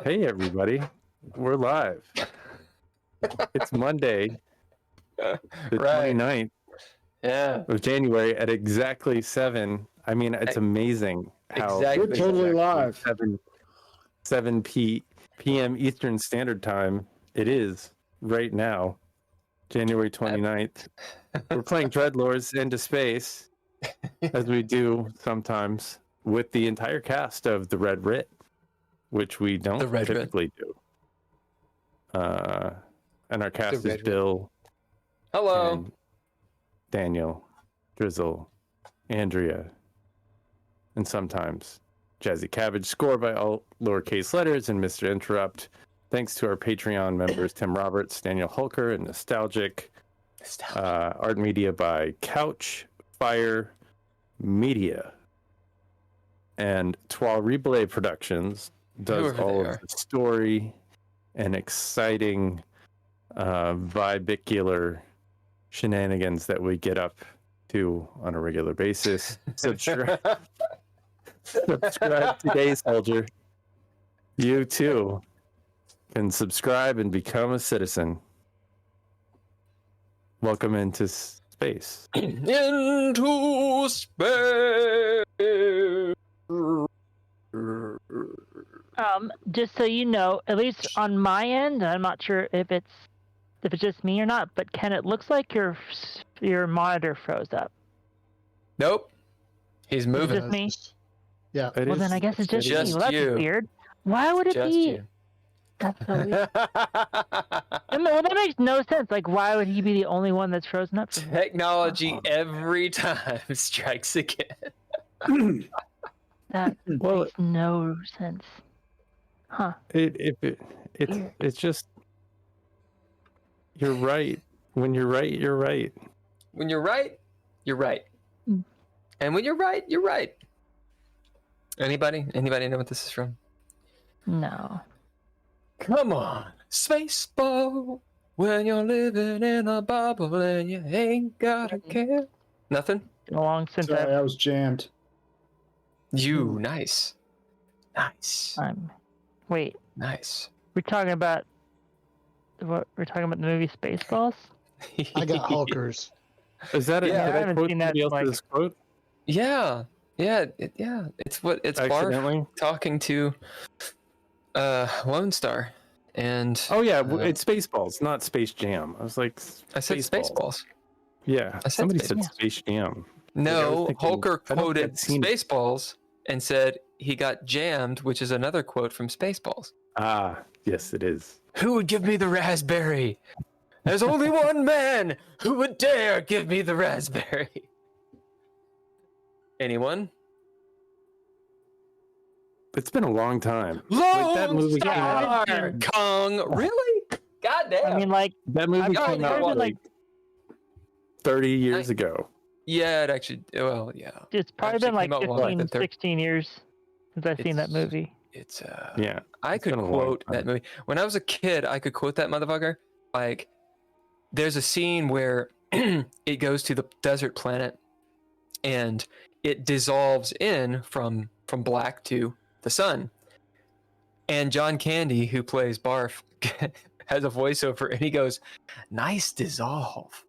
Hey everybody, we're live. It's Monday, the 29th of January at exactly 7. I mean, it's amazing how We're totally live. 7 p.m. Eastern Standard Time it is right now, January 29th. We're playing DreadLore's Into Space, as we do sometimes, with the entire cast of the Red Writ, which we don't typically do. And our cast is Bill. Hello. Daniel, Drizzle, Andrea, and sometimes Jazzy Cabbage. Score by all lowercase letters and Mr. Interrupt. Thanks to our Patreon members, Tim Roberts, Daniel Hulker, and Nostalgic. Art media by Couch Fire Media. And Trois Replay Productions does all of the story and exciting vibicular shenanigans that we get up to on a regular basis. Subscribe today, soldier. You too can subscribe and become a citizen. Welcome into space. Into space. Just so you know, at least on my end, I'm not sure if it's just me or not, but Ken, it looks like your monitor froze up. Nope. He's moving. Is it just me? Yeah. Well, then I guess it's just me. Well, that's you. weird. Why would it Just be? you. That's so weird. Well, that makes no sense. Like, why would he be the only one that's frozen up? Technology every time strikes again. That makes no sense. Huh. It's just, you're right. When you're right, you're right. When you're right, you're right. Mm. And when you're right, you're right. Anybody know what this is from? No. Come on, Spaceball. When you're living in a bubble and you ain't gotta care. Nothing? Been long since Sorry, I was jammed. You, nice. Nice. Wait. Nice. We're talking about what? We're talking about the movie Spaceballs? I got Hulkers. Is that Yeah, did I I haven't quote seen that, somebody else's like- quote? Yeah. It's Accidentally? Barf talking to Lone Star. And Oh yeah, it's Spaceballs, not Space Jam. I was like, I said Spaceballs. Yeah, I said somebody Spaceballs. said Space Jam. No, thinking, Hulker I don't think quoted I've seen it. Spaceballs and said he got jammed, which is another quote from Spaceballs. Ah, yes, it is. Who would give me the raspberry? There's only one man who would dare give me the raspberry. Anyone? It's been a long time. Lone that movie came Star out- Kong. Really? God damn. I mean, like, That movie I've came out heard, like 30 years ago. Yeah, it actually, well, yeah. it's probably Actually been like came out, what, 15, like the 16 years since I've seen that movie. It's, Yeah. I it's could been a long quote time. that movie. When I was a kid, I could quote that motherfucker. Like, there's a scene where it goes to the desert planet and it dissolves in from black to the sun. And John Candy, who plays Barf, has a voiceover and he goes, "Nice dissolve."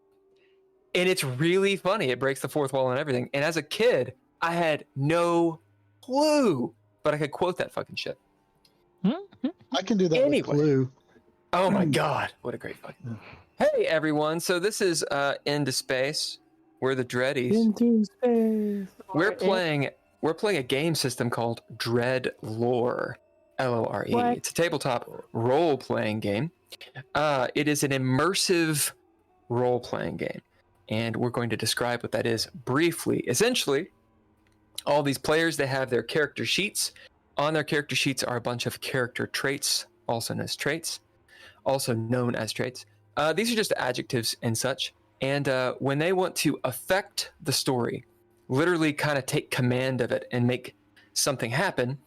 And it's really funny. It breaks the fourth wall and everything. And as a kid, I had no clue, but I could quote that fucking shit. I can do that Anyway. with Clue. Oh my God. What a great fucking. Hey, everyone. So this is Into Space. We're the Dreadies. Into space. We're playing a game system called DreadLore. LORE. What? It's a tabletop role-playing game. It is an immersive role-playing game, and we're going to describe what that is briefly. Essentially, all these players, they have their character sheets. On their character sheets are a bunch of character traits, also known as traits. These are just adjectives and such. And when they want to affect the story, literally kind of take command of it and make something happen,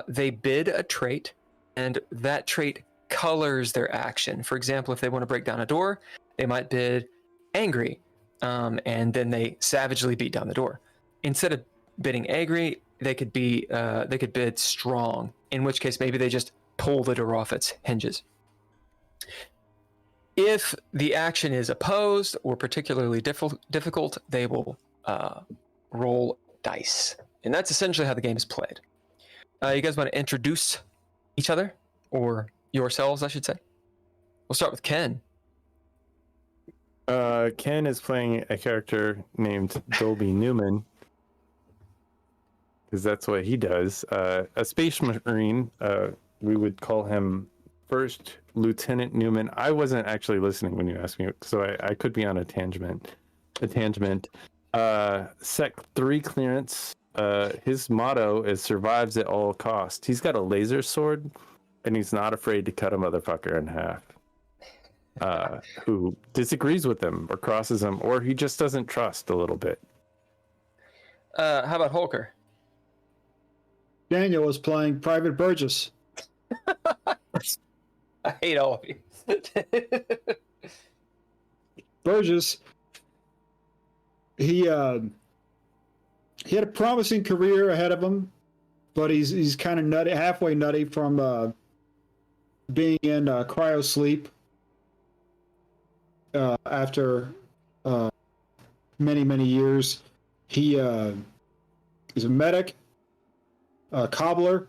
they bid a trait, and that trait colors their action. For example, if they want to break down a door, they might bid angry, and then they savagely beat down the door. Instead of bidding angry, they could bid strong, in which case maybe they just pull the door off its hinges. If the action is opposed or particularly difficult, they will roll dice. And that's essentially how the game is played. You guys want to introduce each other, or yourselves, I should say? We'll start with Ken. Ken is playing a character named Dolby Newman, because that's what he does. A space marine. We would call him First Lieutenant Newman. I wasn't actually listening when you asked me, so I could be on a tangent. Sec 3 clearance. His motto is survives at all costs. He's got a laser sword, and he's not afraid to cut a motherfucker in half. Who disagrees with him or crosses him, or he just doesn't trust a little bit. How about Holker? Daniel was playing Private Burgess. I hate all of you. Burgess, he had a promising career ahead of him, but he's kind of nutty, halfway nutty from being in cryo sleep after many years. He is a medic, a cobbler,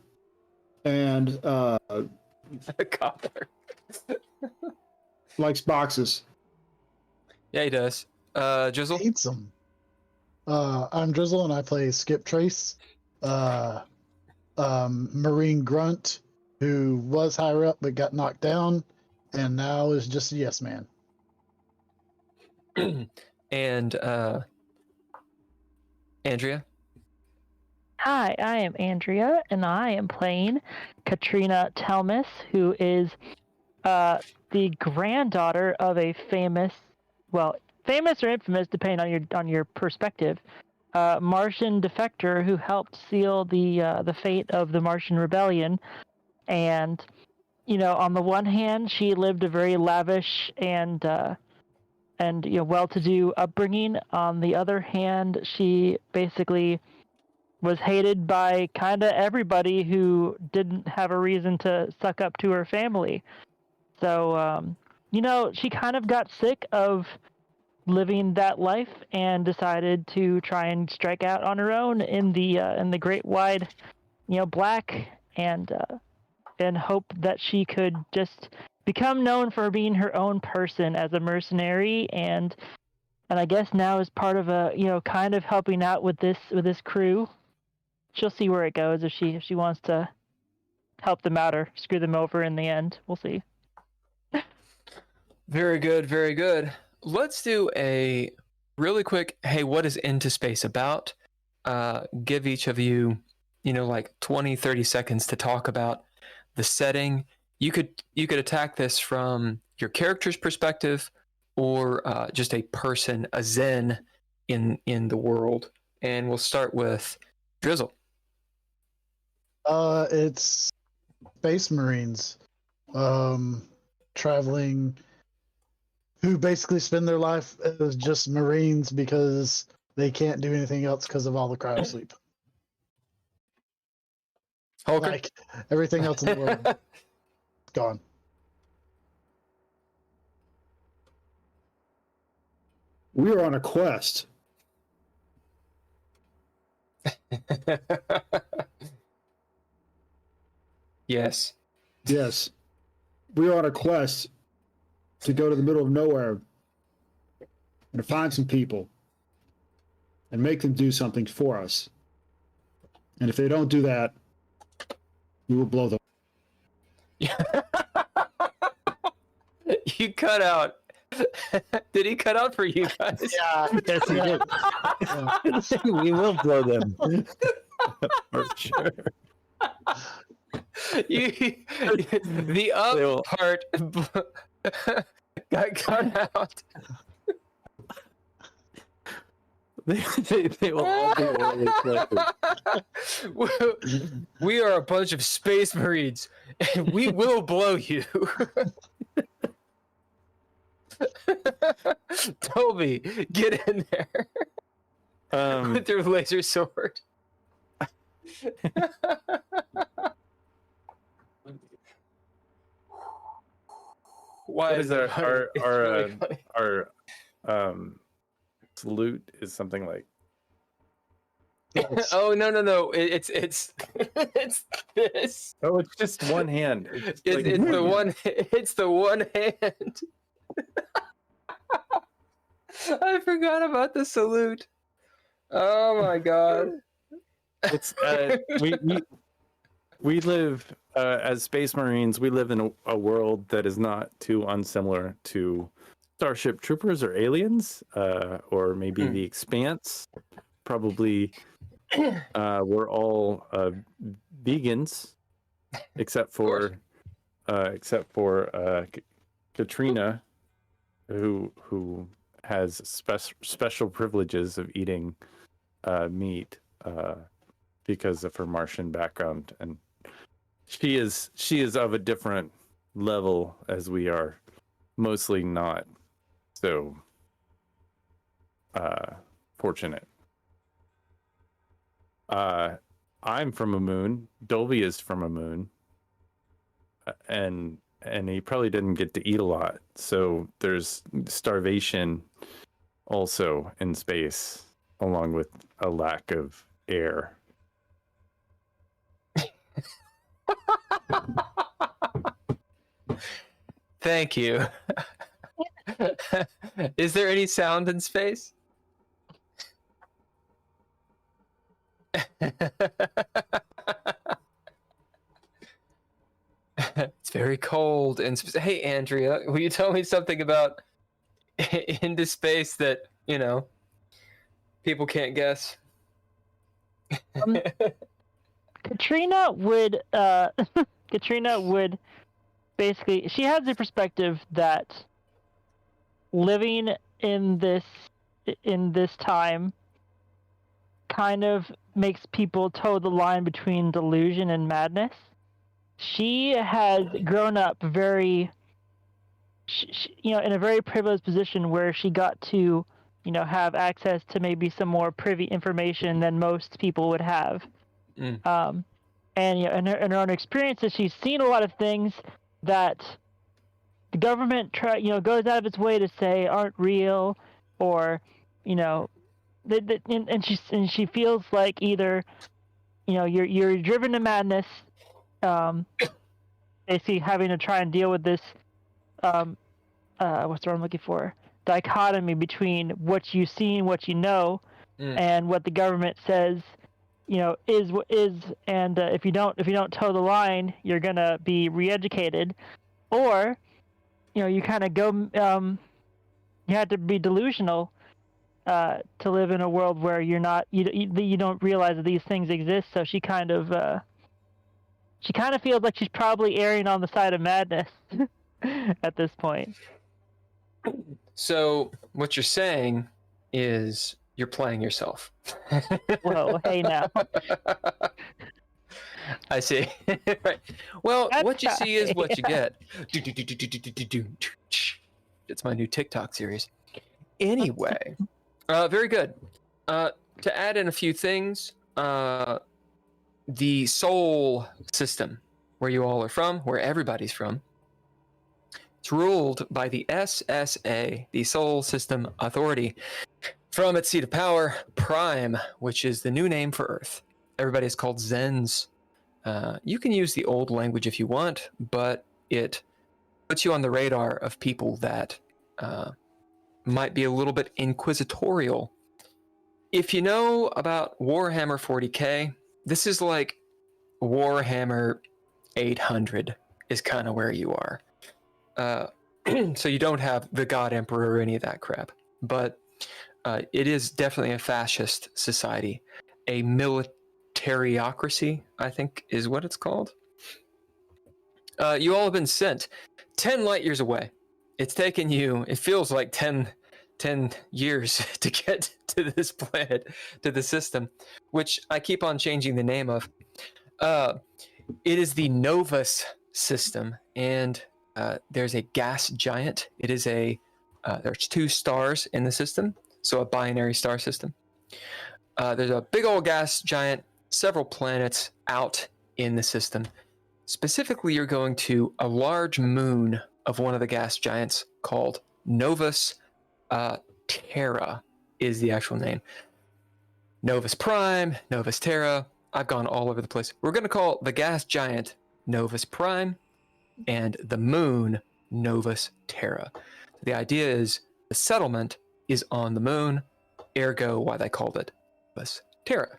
and A cobbler. likes boxes. Yeah, he does. Drizzle? Hates them. I'm Drizzle, and I play Skip Trace, Marine Grunt, who was higher up but got knocked down, and now is just a yes man. And Andrea? Hi, I am Andrea, and I am playing Katrina Telmus, who is the granddaughter of a famous or infamous, depending on your perspective, Martian defector who helped seal the fate of the Martian rebellion. And on the one hand, she lived a very lavish and well-to-do upbringing. On the other hand, she basically was hated by kind of everybody who didn't have a reason to suck up to her family. So, she kind of got sick of living that life and decided to try and strike out on her own in the great wide, black, and hope that she could just become known for being her own person as a mercenary, and I guess now as part of a kind of helping out with this crew. She'll see where it goes if she wants to help them out or screw them over in the end. We'll see. Very good, very good. Let's do a really quick, hey, what is Into Space about? Give each of you, like 20, 30 seconds to talk about the setting. You could attack this from your character's perspective, or just a person, a Zen in the world. And we'll start with Drizzle. It's Space Marines, traveling, who basically spend their life as just Marines because they can't do anything else because of all the cryo sleep. Holker? Like everything else in the world, gone. We are on a quest. Yes. Yes. We are on a quest to go to the middle of nowhere and to find some people and make them do something for us. And if they don't do that, We will blow them. You cut out. Did he cut out for you guys? Yeah. Yes, he did. We will blow them. For sure. The up part got cut out. They will all be orally collected. We are a bunch of space marines, and we will blow you. Dolby, get in there with your laser sword. Why What is it funny? It's really funny. our salute is something like Oh no! It's it's this. oh, it's just one hand. It's the one. It's the one hand. I forgot about the salute. Oh my god! It's we live as Space Marines. We live in a world that is not too unsimilar to Starship Troopers or Aliens, or maybe The Expanse. Probably, we're all vegans, except for Katrina, who has special privileges of eating meat because of her Martian background, and she is of a different level as we are mostly not so fortunate. I'm from a moon. Dolby is from a moon, and he probably didn't get to eat a lot. So there's starvation also in space, along with a lack of air. Thank you. Is there any sound in space? It's very cold and hey Andrea, will you tell me something about into space that people can't guess? Katrina would basically, she has the perspective that living in this time kind of makes people toe the line between delusion and madness. She has grown up very, in a very privileged position where she got to, have access to maybe some more privy information than most people would have. And in her own experiences, she's seen a lot of things that the government goes out of its way to say aren't real, or and she feels like either you're driven to madness, basically having to try and deal with this what's the word I'm looking for, dichotomy between what you see and what you know, and what the government says is what is, and if you don't toe the line, you're gonna be re-educated, or you kind of go you have to be delusional to live in a world where you don't realize that these things exist. So she kind of feels like she's probably erring on the side of madness at this point. So what you're saying is you're playing yourself. Whoa, hey now. I see. Right. Well, what you see is what you get. It's my new TikTok series. Anyway, very good. To add in a few things, the Sol system, where you all are from, where everybody's from, it's ruled by the SSA, the Sol System Authority, from its seat of power, Prime, which is the new name for Earth. Everybody is called Zens. You can use the old language if you want, but it puts you on the radar of people that might be a little bit inquisitorial. If you know about Warhammer 40k, this is like Warhammer 800 is kind of where you are. So you don't have the God Emperor or any of that crap. But it is definitely a fascist society. A militariocracy, I think, is what it's called. You all have been sent 10 light years away. It's taken you, it feels like 10 years to get to this planet, to the system, which I keep on changing the name of. It is the Novus system, and there's a gas giant. It is there's 2 stars in the system, so a binary star system. There's a big old gas giant, several planets out in the system. Specifically, you're going to a large moon of one of the gas giants called Novus Terra is the actual name. Novus Prime, Novus Terra. I've gone all over the place. We're going to call the gas giant Novus Prime and the moon Novus Terra. The idea is the settlement is on the moon, ergo why they called it Novus Terra.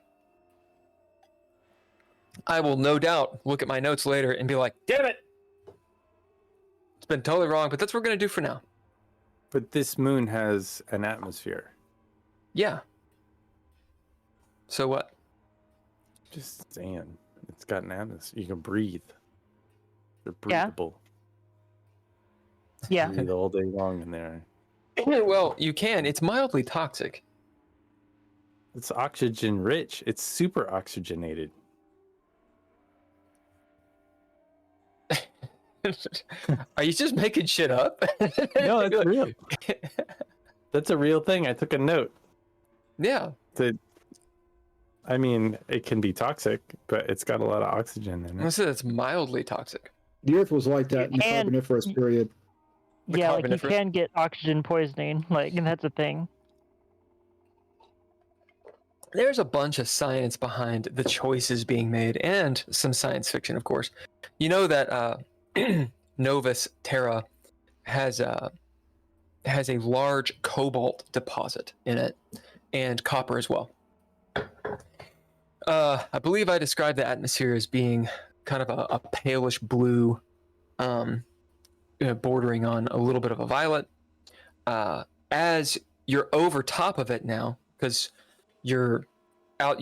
I will no doubt look at my notes later and be like, damn it! It's been totally wrong, but that's what we're going to do for now. But this moon has an atmosphere. Yeah. So what? Just saying. It's got an atmosphere. You can breathe. They're Yeah. breathable. Yeah. Breathe all day long in there. Well, you can. It's mildly toxic. It's oxygen rich. It's super oxygenated. Are you just making shit up? No, it's real. That's a real thing. I took a note. Yeah. I mean, it can be toxic, but it's got a lot of oxygen in I it. said it's mildly toxic. The Earth was like that in the And- Carboniferous period. The Yeah, like you Carboniferous- can get oxygen poisoning, like, and that's a thing. There's a bunch of science behind the choices being made, and some science fiction, of course. You know that Novus Terra has a large cobalt deposit in it, and copper as well. I believe I described the atmosphere as being kind of a palish blue, bordering on a little bit of a violet. As you're over top of it now, because you're out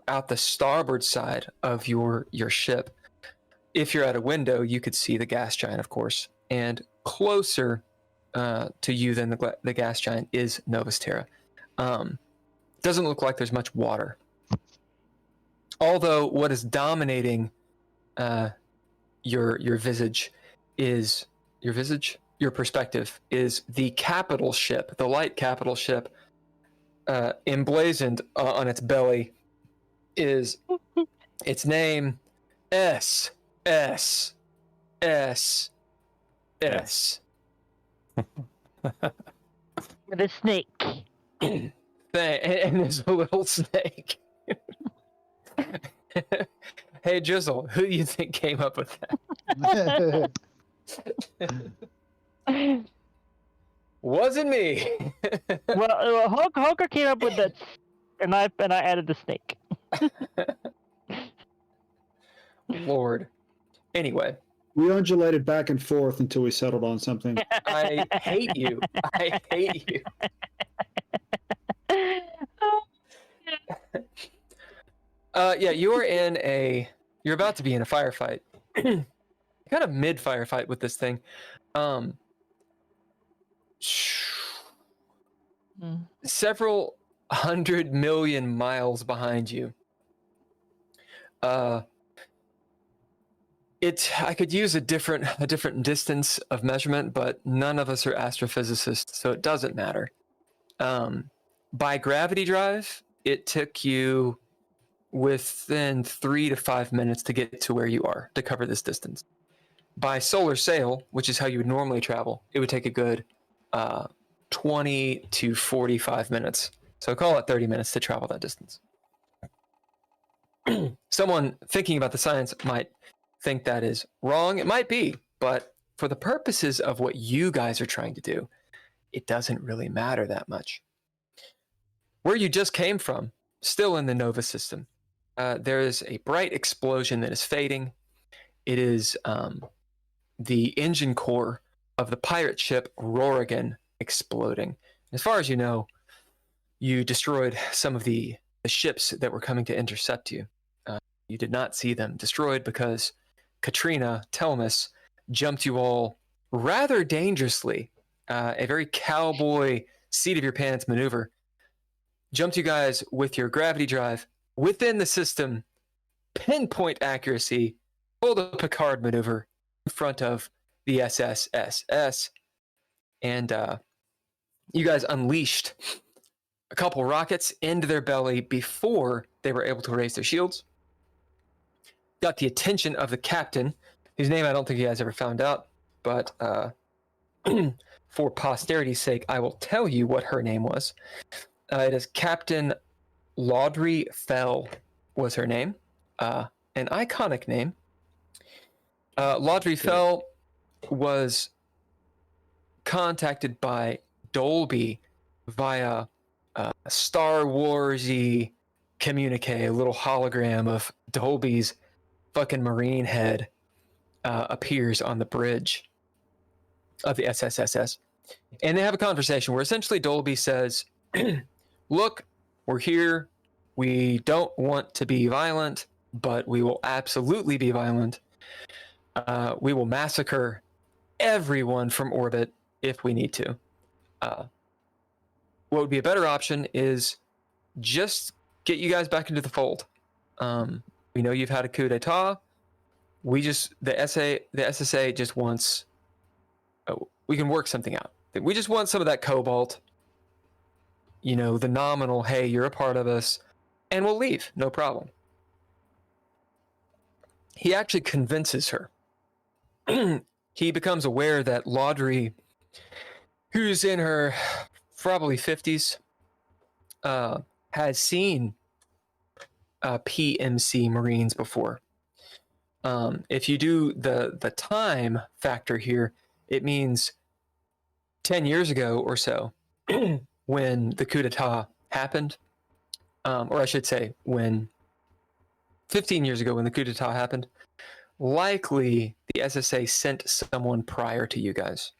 out the starboard side of your ship. If you're at a window, you could see the gas giant, of course, and closer to you than the gas giant is Novus Terra. Doesn't look like there's much water. Although what is dominating your visage is your perspective is the capital ship, the light capital ship, emblazoned on its belly is its name S. With a snake. And there's a little snake. Hey, Drizzle, who do you think came up with that? Wasn't me. Well, Hulker came up with that, and I added the snake. Lord. Anyway, We undulated back and forth until we settled on something. I hate you. I hate you. Yeah, you're about to be in a firefight. Kind of mid firefight with this thing. Several 100 million miles behind you. I could use a different distance of measurement, but none of us are astrophysicists, so it doesn't matter. By gravity drive, it took you within 3 to 5 minutes to get to where you are to cover this distance. By solar sail, which is how you would normally travel, it would take a good 20 to 45 minutes. So call it 30 minutes to travel that distance. Someone thinking about the science might think that is wrong. It might be, but for the purposes of what you guys are trying to do, it doesn't really matter that much. Where you just came from, still in the Nova system, there is a bright explosion that is fading. It is the engine core of the pirate ship Rorigan exploding. As far as you know, you destroyed some of the ships that were coming to intercept you. You did not see them destroyed because Katrina Telmus jumped you all rather dangerously. A very cowboy seat of your pants maneuver. Jumped you guys with your gravity drive within the system, pinpoint accuracy, pulled a Picard maneuver in front of the SSSS, and you guys unleashed a couple rockets into their belly before they were able to raise their shields. Got the attention of the captain, whose name I don't think you guys ever found out, but for posterity's sake, I will tell you what her name was. It is Captain Laudry Fell was her name. An iconic name. Laudry Fell was contacted by Dolby via Star Wars-y communique, a little hologram of Dolby's fucking Marine head appears on the bridge of the SSSS. And they have a conversation where essentially Dolby says, look, we're here. We don't want to be violent, but we will absolutely be violent. We will massacre everyone from orbit if we need to. What would be a better option is just get you guys back into the fold. We know you've had a coup d'etat. The SSA just wants, we can work something out. We just want some of that cobalt, the nominal, hey, you're a part of us, and we'll leave, no problem. He actually convinces her. He becomes aware that Laudry, who's in her probably 50s, has seen PMC Marines before. If you do the time factor here, it means 10 years ago or so, when the coup d'etat happened, or I should say, 15 years ago when the coup d'etat happened, likely the SSA sent someone prior to you guys.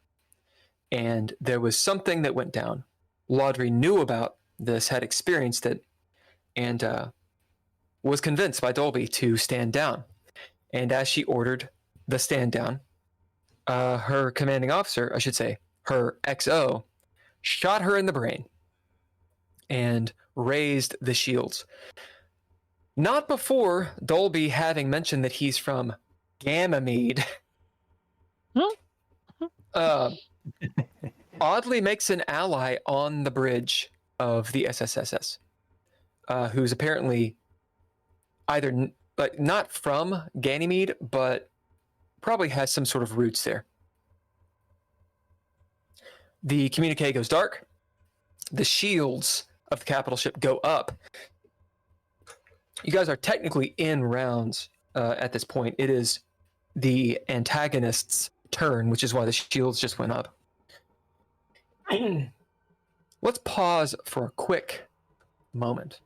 And there was something that went down. Laudry knew about this, had experienced it, and was convinced by Dolby to stand down. And as she ordered the stand down, her commanding officer, I should say, her XO, shot her in the brain and raised the shields. Not before Dolby having mentioned that he's from Ganymede. Oddly makes an ally on the bridge of the SSSS, who's apparently either not from Ganymede, but probably has some sort of roots there. The communique goes dark. The shields of the capital ship go up. You guys are technically in rounds at this point. It is the antagonist's turn, which is why the shields just went up. Let's pause for a quick moment.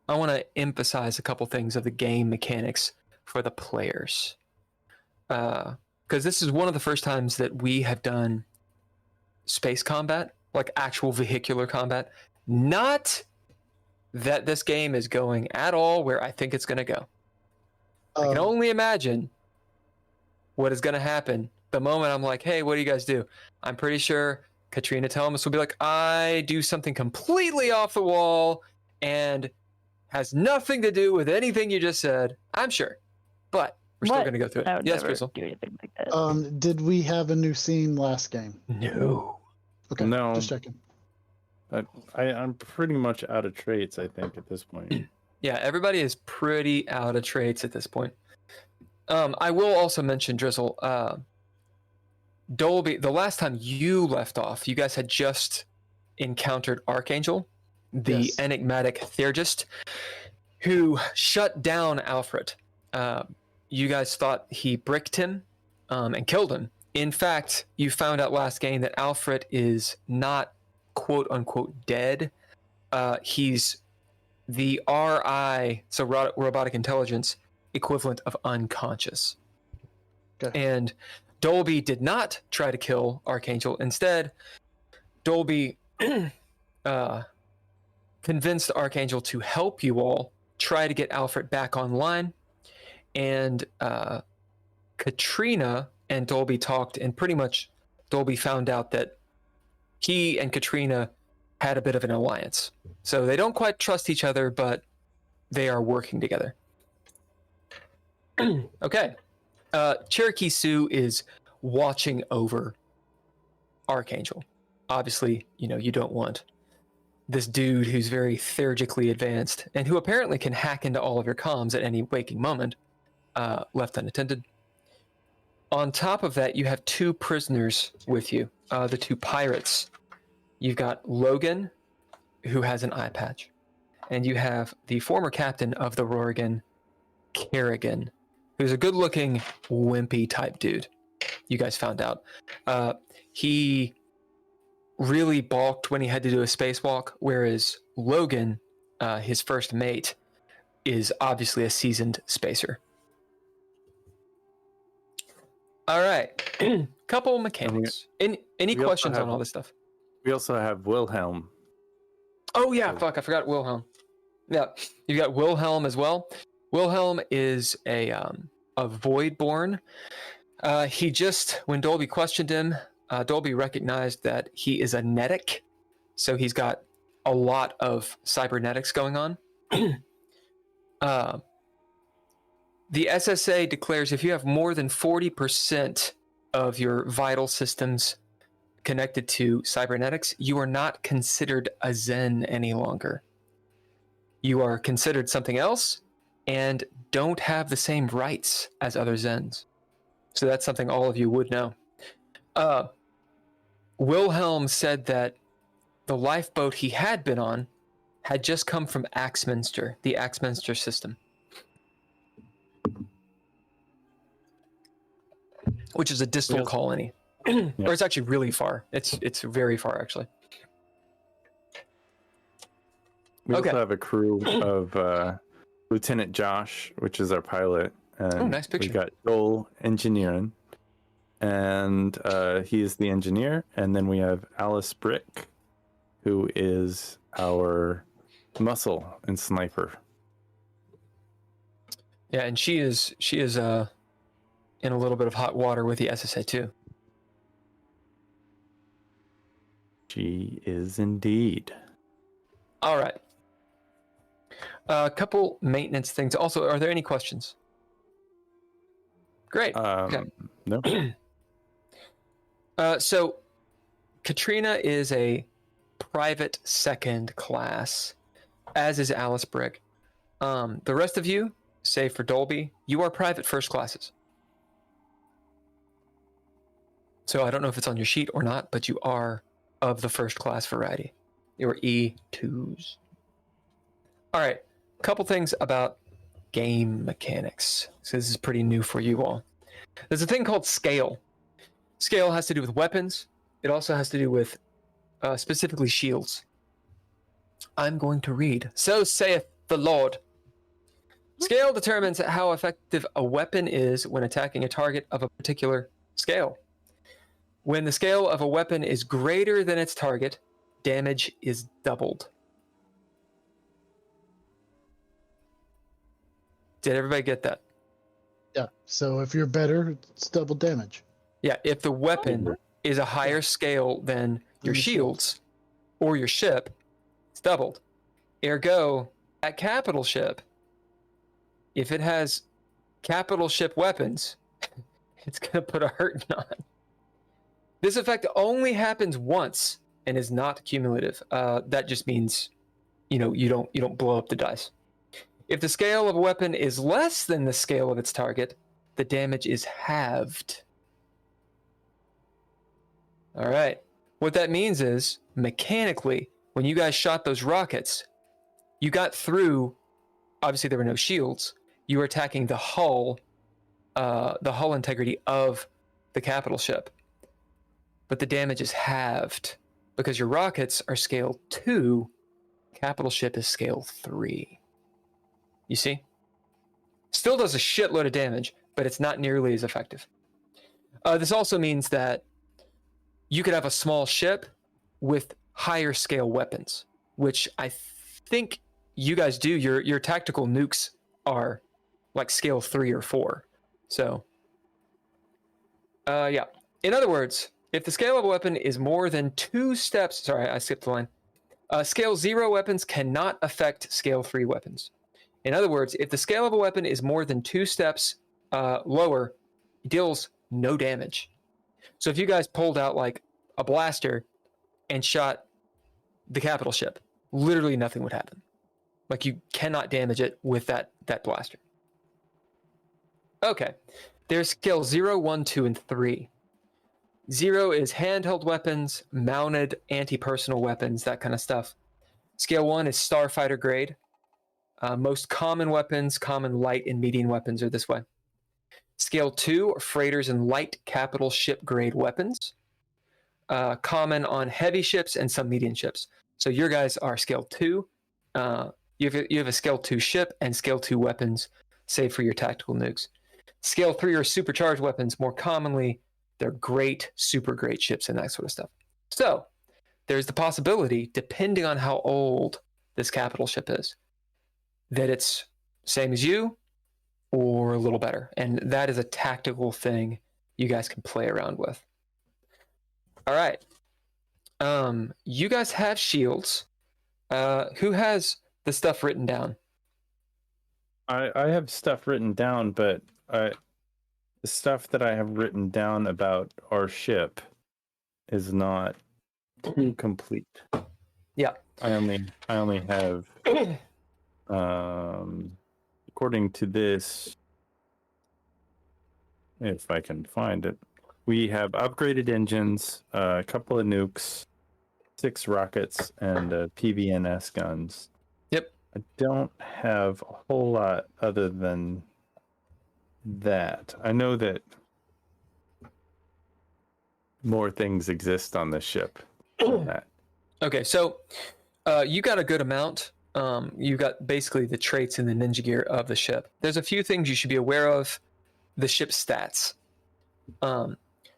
I want to emphasize a couple things of the game mechanics for the players. Because this is one of the first times that we have done space combat, like actual vehicular combat. Not that this game is going at all where I think it's going to go. I can only imagine what is going to happen the moment I'm like, hey, what do you guys do? I'm pretty sure Katrina Telmus will be like, I do something completely off the wall and has nothing to do with anything you just said. I'm sure. But we're still going to go through it. Yes, Drizzle. Do anything like that. Did we have a new scene last game? No. Okay, No. just checking. I'm pretty much out of traits, I think, at this point. Yeah, everybody is pretty out of traits at this point. I will also mention, Drizzle, Dolby, the last time you left off, you guys had just encountered Archangel, the enigmatic theurgist, who shut down Alfred. You guys thought he bricked him and killed him. In fact, you found out last game that Alfred is not quote-unquote dead. He's the RI, so robotic intelligence, equivalent of unconscious. Okay. And Dolby did not try to kill Archangel. Instead, Dolby convinced Archangel to help you all try to get Alfred back online. And Katrina and Dolby talked, and pretty much Dolby found out that he and Katrina had a bit of an alliance. So they don't quite trust each other, but they are working together. Okay. Cherokee Sue is watching over Archangel. Obviously, you don't want this dude who's very theurgically advanced and who apparently can hack into all of your comms at any waking moment, left unattended. On top of that, you have 2 prisoners with you, the 2 pirates. You've got Logan, who has an eye patch, and you have the former captain of the Rorigan, Kerrigan, who's a good-looking, wimpy type dude. You guys found out. He really balked when he had to do a spacewalk, whereas Logan, his first mate, is obviously a seasoned spacer. All right. Couple mechanics. Any questions on all this stuff? We also have Wilhelm. Oh, yeah. Fuck, I forgot Wilhelm. Yeah, you've got Wilhelm as well. Wilhelm is a Voidborn. He just, when Dolby questioned him, Dolby recognized that he is a netic, so he's got a lot of cybernetics going on. The SSA declares if you have more than 40% of your vital systems connected to cybernetics, you are not considered a Zen any longer. You are considered something else and don't have the same rights as other Zens. So that's something all of you would know. Wilhelm said that the lifeboat he had been on had just come from Axminster, the Axminster system, which is a distal colony. Or it's actually really far. It's very far, actually. We also have a crew of Lieutenant Josh, which is our pilot. And nice picture. We got Joel engineering, and he is the engineer. And then we have Alice Brick, who is our muscle and sniper. Yeah, and she is in a little bit of hot water with the SSA too. She is indeed. All right. A couple maintenance things. Also, are there any questions? Great. Okay. No. So, Katrina is a private second class, as is Alice Brick. The rest of you, save for Dolby, you are private first classes. So I don't know if it's on your sheet or not, but you are of the first class variety. You are E2s. All right. Couple things about game mechanics. So this is pretty new for you all. There's a thing called scale. Scale has to do with weapons. It also has to do with specifically shields. I'm going to read. So saith the Lord. Scale determines how effective a weapon is when attacking a target of a particular scale. When the scale of a weapon is greater than its target, damage is doubled. Did everybody get that? Yeah. So if you're better, it's double damage. Yeah, if the weapon is a higher scale than your shields or your ship, it's doubled. Ergo, that capital ship, if it has capital ship weapons, it's going to put a hurting on. This effect only happens once and is not cumulative. That just means, you don't blow up the dice. If the scale of a weapon is less than the scale of its target, the damage is halved. All right. What that means is, mechanically, when you guys shot those rockets, you got through, obviously there were no shields, you were attacking the hull integrity of the capital ship. But the damage is halved because your rockets are scale 2 Capital ship is scale 3. You see? Still does a shitload of damage, but it's not nearly as effective. This also means that you could have a small ship with higher scale weapons, which I think you guys do. Your tactical nukes are like scale 3 or 4. So, yeah. In other words, if the scale of a weapon is more than 2 steps... Sorry, I skipped the line. Scale 0 weapons cannot affect scale 3 weapons. In other words, if the scale of a weapon is more than 2 steps lower, it deals no damage. So if you guys pulled out like a blaster and shot the capital ship, literally nothing would happen. Like you cannot damage it with that blaster. Okay, there's scale 0, 1, 2, and 3. 0 is handheld weapons, mounted anti-personal weapons, that kind of stuff. Scale 1 is starfighter grade. Most common weapons, common light and medium weapons are this way. Scale 2 are freighters and light capital ship grade weapons. Common on heavy ships and some medium ships. So your guys are scale 2. You have a scale 2 ship and scale 2 weapons, save for your tactical nukes. Scale 3 are supercharged weapons. More commonly, they're great, super great ships and that sort of stuff. So there's the possibility, depending on how old this capital ship is, that it's same as you or a little better. And that is a tactical thing you guys can play around with. All right. You guys have shields. Who has the stuff written down? I have stuff written down, but the stuff that I have written down about our ship is not complete. Yeah. I only have according to this, if I can find it, we have upgraded engines, a couple of nukes, 6 rockets, and PVNS guns. Yep. I don't have a whole lot other than that. I know that more things exist on the ship than that. Okay, so you got a good amount. You got basically the traits and the ninja gear of the ship. There's a few things you should be aware of. The ship's stats.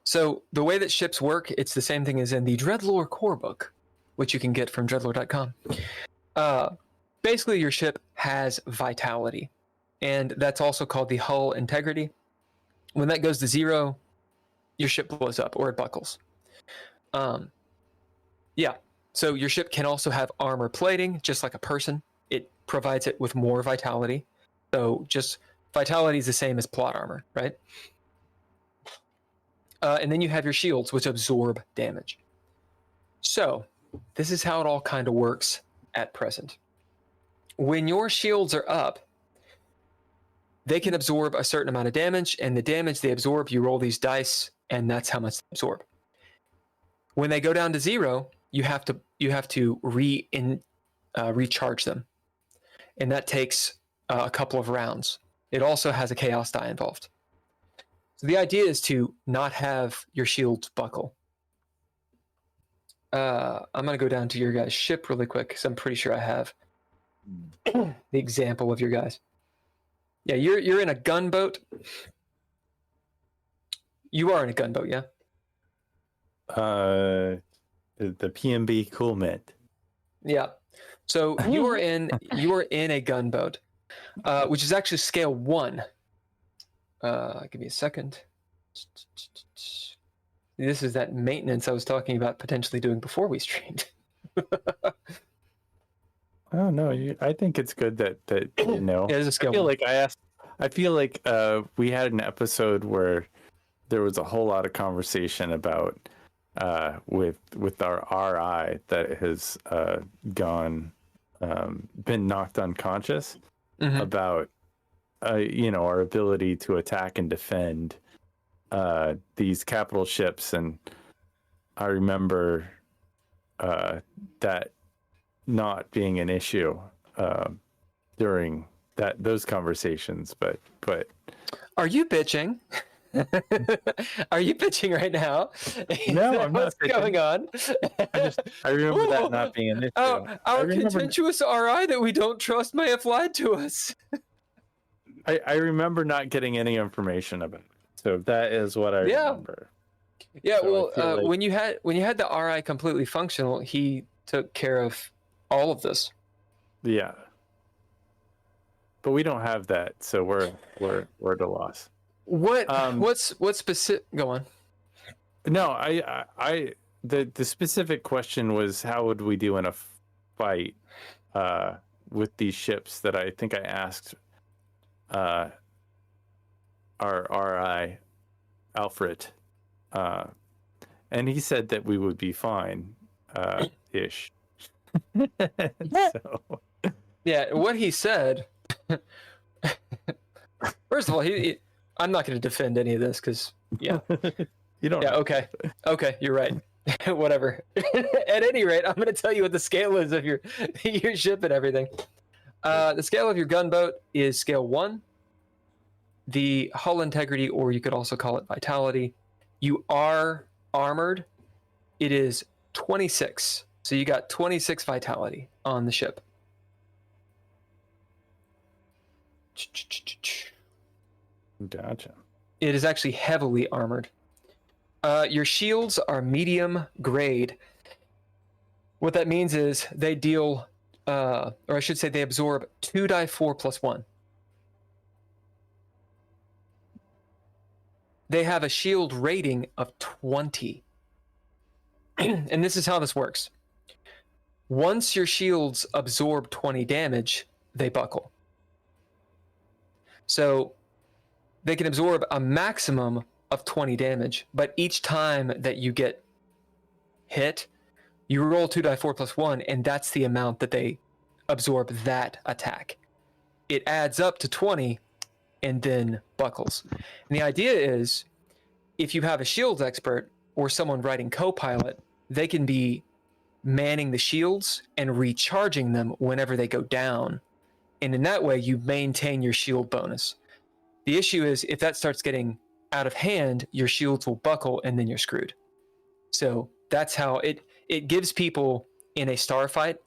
So the way that ships work, it's the same thing as in the DreadLore core book, which you can get from dreadlore.com. Basically, your ship has vitality, and that's also called the hull integrity. When that goes to 0, your ship blows up or it buckles. Yeah. So your ship can also have armor plating, just like a person. It provides it with more vitality. So just vitality is the same as plot armor, right? And then you have your shields, which absorb damage. So this is how it all kind of works at present. When your shields are up, they can absorb a certain amount of damage, and the damage they absorb, you roll these dice, and that's how much they absorb. When they go down to 0, you have to recharge them, and that takes a couple of rounds. It also has a chaos die involved. So the idea is to not have your shields buckle. I'm gonna go down to your guys' ship really quick because I'm pretty sure I have the example of your guys. Yeah, you're in a gunboat. You are in a gunboat, yeah. The PMB Cool Mint. Yeah. So you are in a gunboat, which is actually scale 1. Give me a second. This is that maintenance I was talking about potentially doing before we streamed. Oh no, I think it's good that you know. Yeah, there's a scale. I feel like we had an episode where there was a whole lot of conversation about with our RI that has been knocked unconscious about our ability to attack and defend these capital ships, and I remember that not being an issue during those conversations, but are you bitching? Are you pitching right now? Is No, that I'm not what's pitching. going on? I remember Ooh. that not being an issue. Our remember- contentious RI that we don't trust may have lied to us. I remember not getting any information about it. So that is what I Yeah. remember. Yeah, So I well, feel like- when you had the RI completely functional, he took care of all of this. Yeah. But we don't have that, so we're at a loss. What's specific? Go on. No, the specific question was how would we do in a fight with these ships that I think I asked our RI Alfred, and he said that we would be fine, ish. So Yeah, what he said. First of all, I'm not going to defend any of this because yeah, you don't. yeah, okay, you're right. Whatever. At any rate, I'm going to tell you what the scale is of your ship and everything. The scale of your gunboat is scale 1. The hull integrity, or you could also call it vitality. You are armored. It is 26. So you got 26 vitality on the ship. Gotcha. It is actually heavily armored. Your shields are medium grade. What that means is they deal, or I should say they absorb 2 die 4 plus 1. They have a shield rating of 20. And this is how this works. Once your shields absorb 20 damage, they buckle. So they can absorb a maximum of 20 damage, but each time that you get hit, you roll 2 die 4 plus 1, and that's the amount that they absorb that attack. It adds up to 20 and then buckles. And the idea is, if you have a shields expert or someone writing co-pilot, they can be manning the shields and recharging them whenever they go down. And in that way, you maintain your shield bonus. The issue is, if that starts getting out of hand, your shields will buckle and then you're screwed. So that's how it gives people in a starfight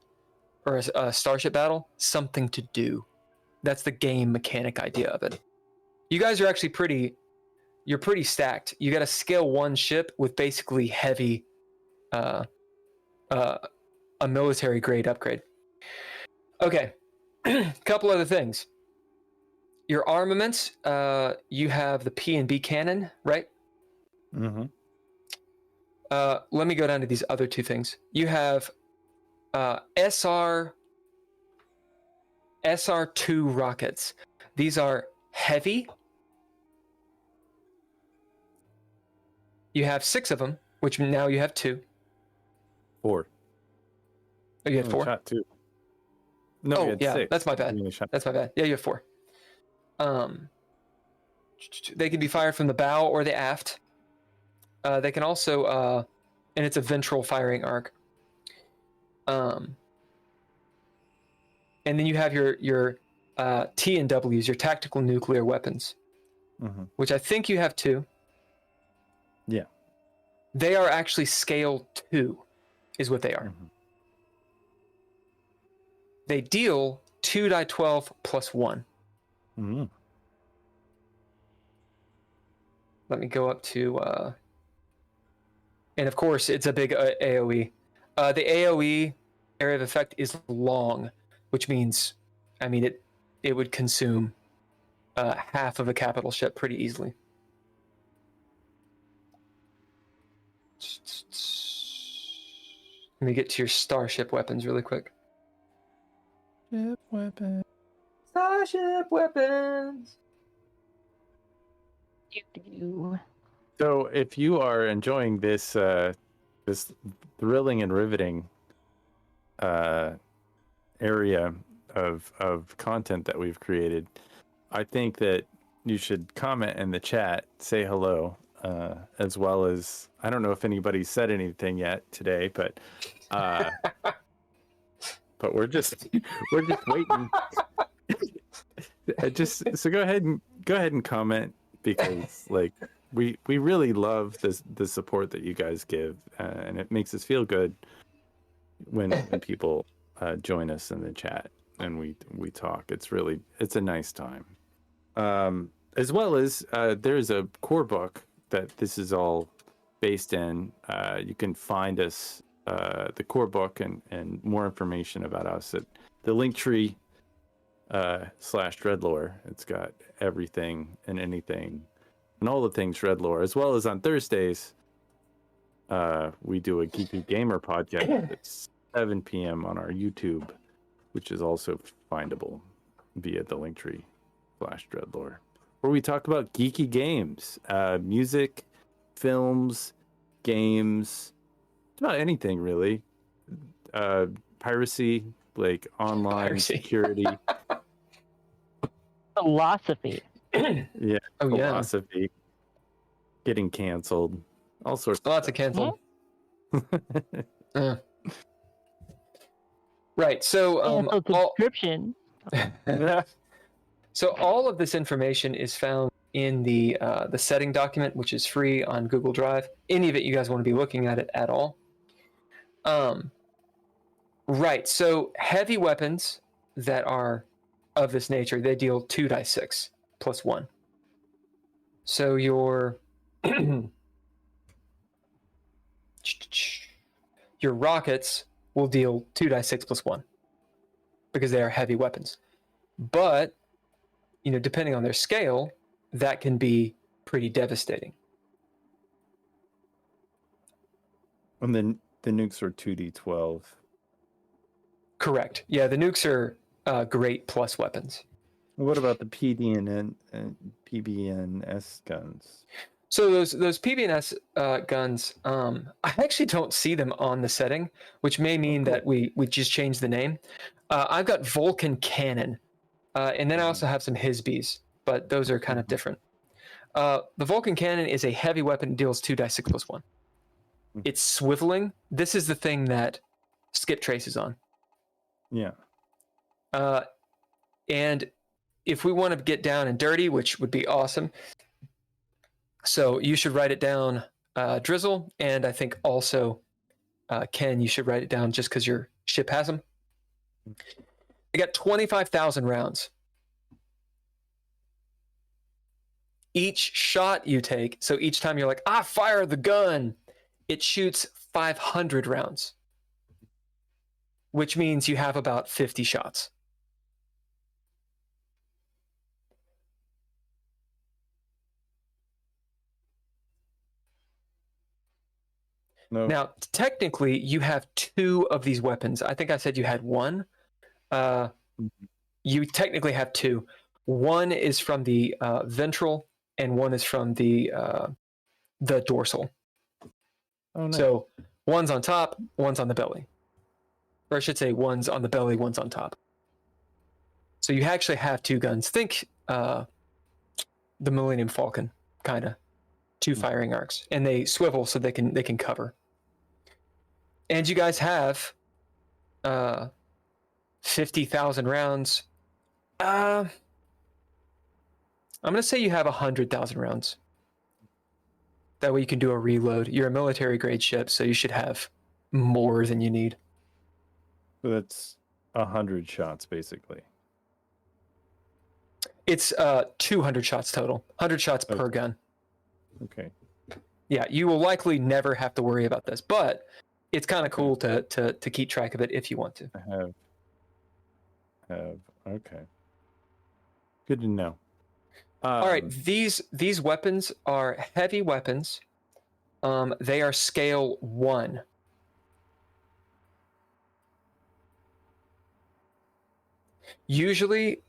or a starship battle something to do. That's the game mechanic idea of it. You guys are actually pretty stacked. You got a scale 1 ship with basically heavy, a military grade upgrade. Okay, couple other things. Your armaments, you have the P&B cannon, right? Mm-hmm. Let me go down to these other 2 things. You have SR2 rockets. These are heavy. You have 6 of them, which now you have 2. 4. Oh, you had 4? Shot 2. No, we had 6. That's my bad. That's my bad. Yeah, you have 4. They can be fired from the bow or the aft. They can also, and it's a ventral firing arc. And then you have your T&Ws, your tactical nuclear weapons, which I think you have 2. Yeah. They are actually scale 2, is what they are. They deal 2 die 12 plus 1. Let me go up to, and of course it's a big AoE. The AoE area of effect is long, which means, I mean, it would consume half of a capital ship pretty easily. Let me get to your starship weapons really quick. Ship weapon. Starship weapons. So, if you are enjoying this this thrilling and riveting area of content that we've created, I think that you should comment in the chat, say hello, as well as, I don't know if anybody said anything yet today, but but we're just waiting. So go ahead and comment, because like we really love the support that you guys give, and it makes us feel good when people join us in the chat and we talk. It's a nice time. As well as there's a core book that this is all based in. You can find us the core book and more information about us at the Linktree /DreadLore. It's got everything and anything and all the things DreadLore, as well as on Thursdays we do a Geeky Gamer podcast at 7 p.m. on our YouTube, which is also findable via the Linktree /DreadLore, where we talk about geeky games, music, films, games, about anything really. Piracy, like online security. Philosophy. Yeah. Oh, yeah. Philosophy. Getting canceled. All sorts Lots of canceled. Right. So Subscription. So all of this information is found in the setting document, which is free on Google Drive. Any of it you guys want to be looking at it at all. Right. So heavy weapons that are of this nature, they deal 2d6 plus 1. So your your rockets will deal 2d6 plus 1 because they are heavy weapons. But, depending on their scale, that can be pretty devastating. And then the nukes are 2d12. Correct. Yeah, the nukes are great plus weapons. What about the PBNS guns? So those PBNS guns, I actually don't see them on the setting, which may mean that we just changed the name. I've got Vulcan Cannon, and then I also have some Hisbees, but those are kind of different. The Vulcan Cannon is a heavy weapon, deals 2d6 plus 1. It's swiveling. This is the thing that Skip traces on. Yeah. And if we want to get down and dirty, which would be awesome, so you should write it down, Drizzle, and I think also Ken, you should write it down just because your ship has them. I got 25,000 rounds. Each shot you take, so each time you're like, fire the gun, it shoots 500 rounds, which means you have about 50 shots. No. Now, technically, you have 2 of these weapons. I think I said you had 1. You technically have 2. One is from the ventral, and one is from the dorsal. Oh, nice. So one's on top, one's on the belly. Or I should say one's on the belly, one's on top. So you actually have 2 guns. Think the Millennium Falcon, kind of. 2 firing arcs. And they swivel so they can cover. And you guys have 50,000 rounds. I'm going to say you have 100,000 rounds. That way you can do a reload. You're a military grade ship, so you should have more than you need. So that's 100 shots, basically. It's 200 shots total. 100 shots per gun. Okay. Yeah, you will likely never have to worry about this, but it's kind of cool to keep track of it if you want to. I have. Okay. Good to know. All right, these weapons are heavy weapons. They are scale 1. Usually,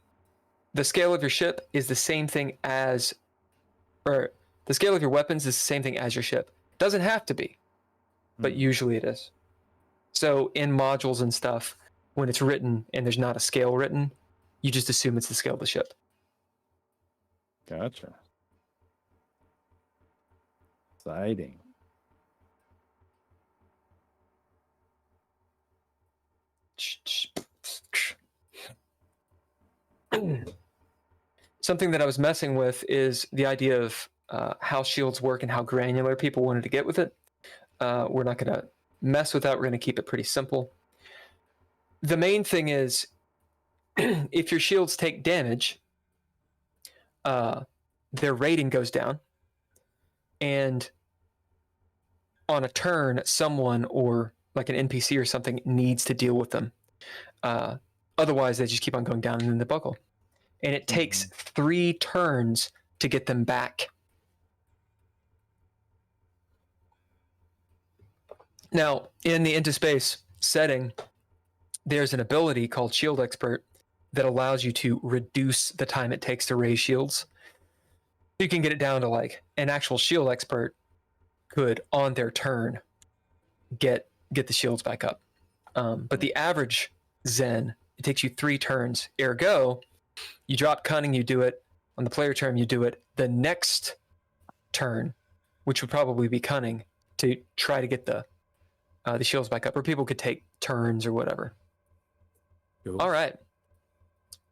the scale of your ship is the same thing as, or the scale of your weapons is the same thing as your ship. Doesn't have to be, but usually it is. So in modules and stuff, when it's written and there's not a scale written, you just assume it's the scale of the ship. Gotcha. Exciting. Something that I was messing with is the idea of how shields work and how granular people wanted to get with it. We're not going to mess with that. We're going to keep it pretty simple. The main thing is, if your shields take damage, their rating goes down, and on a turn, someone or like an NPC or something needs to deal with them. Otherwise, they just keep on going down and then they buckle. And it takes 3 turns to get them back. Now, in the Into Space setting, there's an ability called Shield Expert that allows you to reduce the time it takes to raise shields. You can get it down to like an actual Shield Expert could, on their turn, get the shields back up. But the average Zen, it takes you 3 turns. Ergo, you drop Cunning, you do it. On the player turn, you do it. The next turn, which would probably be Cunning, to try to get the shields back up. Or people could take turns or whatever. Cool. All right.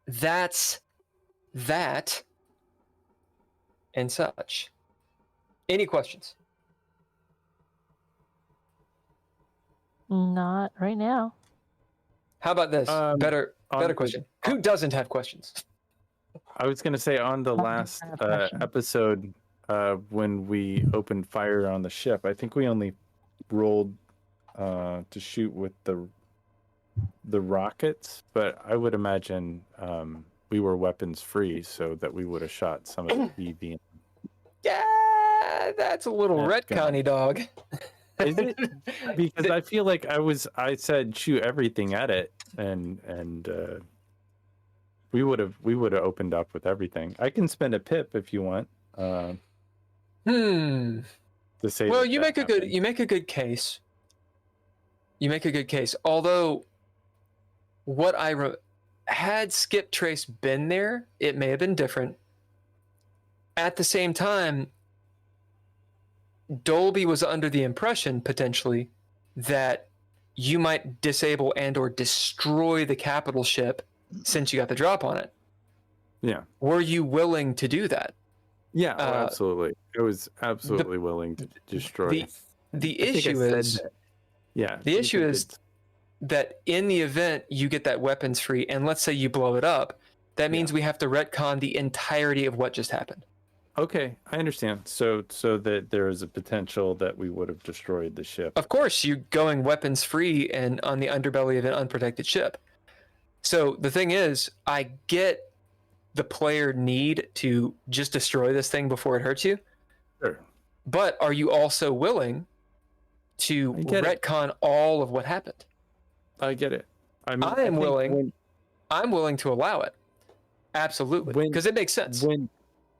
That's that and such. Any questions? Not right now. How about this? Better on question. Who doesn't have questions? I was going to say on the I last have a question. episode, when we opened fire on the ship, I think we only rolled to shoot with the rockets, but I would imagine we were weapons free, so that we would have shot some of the BB. Yeah, that's a little That's retconny, dog. Is it? Because I feel like I said shoot everything at it, and we would have opened up with everything. I can spend a pip if you want. To say Well, that you that make a good case. You make a good case. Although, what had Skip Trace been there, it may have been different. At the same time, Dolby was under the impression, potentially, that you might disable and or destroy the capital ship since you got the drop on it. Yeah. Were you willing to do that? Yeah, absolutely. I was absolutely willing to destroy. The I think I issue said is... that. Yeah. The issue is that in the event you get that weapons free, and let's say you blow it up, that means we have to retcon the entirety of what just happened. Okay, I understand. So that there is a potential that we would have destroyed the ship. Of course, you're going weapons free and on the underbelly of an unprotected ship. So the thing is, I get the player need to just destroy this thing before it hurts you. Sure. But are you also willing to retcon all of what happened? I get it. I'm willing to allow it. Absolutely. Because it makes sense.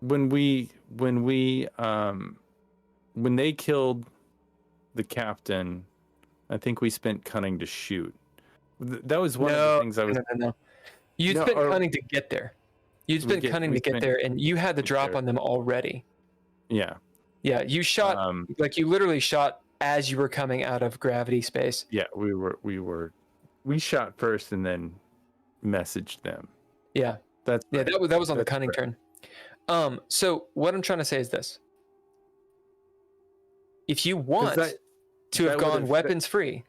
When they killed the captain, I think we spent Cunning to shoot. That was one of the things I was. No. You'd spent Cunning to get there. You'd spent Cunning to get there, and you had the drop on them already. Yeah. Yeah, you shot like you literally shot as you were coming out of gravity space. Yeah, we shot first and then messaged them. Yeah. That was on the Cunning turn. So what I'm trying to say is this. If you want to have gone weapons free,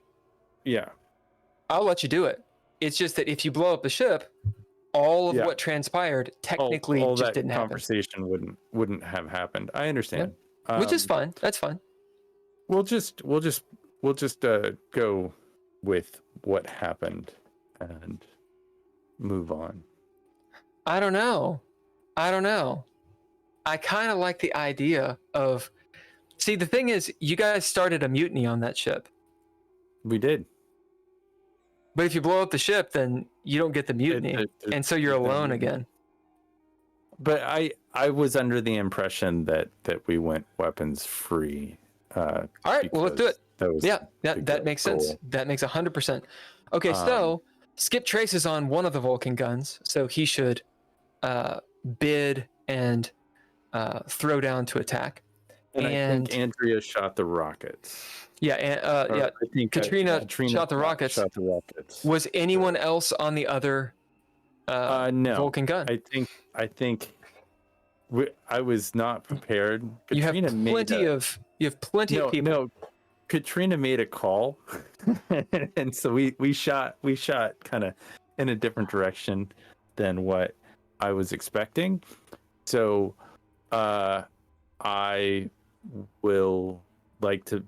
I'll let you do it. It's just that if you blow up the ship, all of what transpired technically all just that didn't happen. Conversation wouldn't have happened. I understand. Yeah. Which is fine. That's fine. We'll just go with what happened and move on. I don't know. I kind of like the idea of... See, the thing is, you guys started a mutiny on that ship. We did. But if you blow up the ship, then you don't get the mutiny. And so you're alone again. But I was under the impression that we went weapons free. All right, well, let's do it. That makes sense. That makes 100%. Okay, so Skip Trace is on one of the Vulcan guns, so he should bid and throw down to attack. And I think Andrea shot the rockets. Yeah, Katrina shot the rockets. Was anyone else on the other no. Vulcan gun? I think I was not prepared. You have plenty of people. No, Katrina made a call, and so we shot kind of in a different direction than what I was expecting. So, I will like to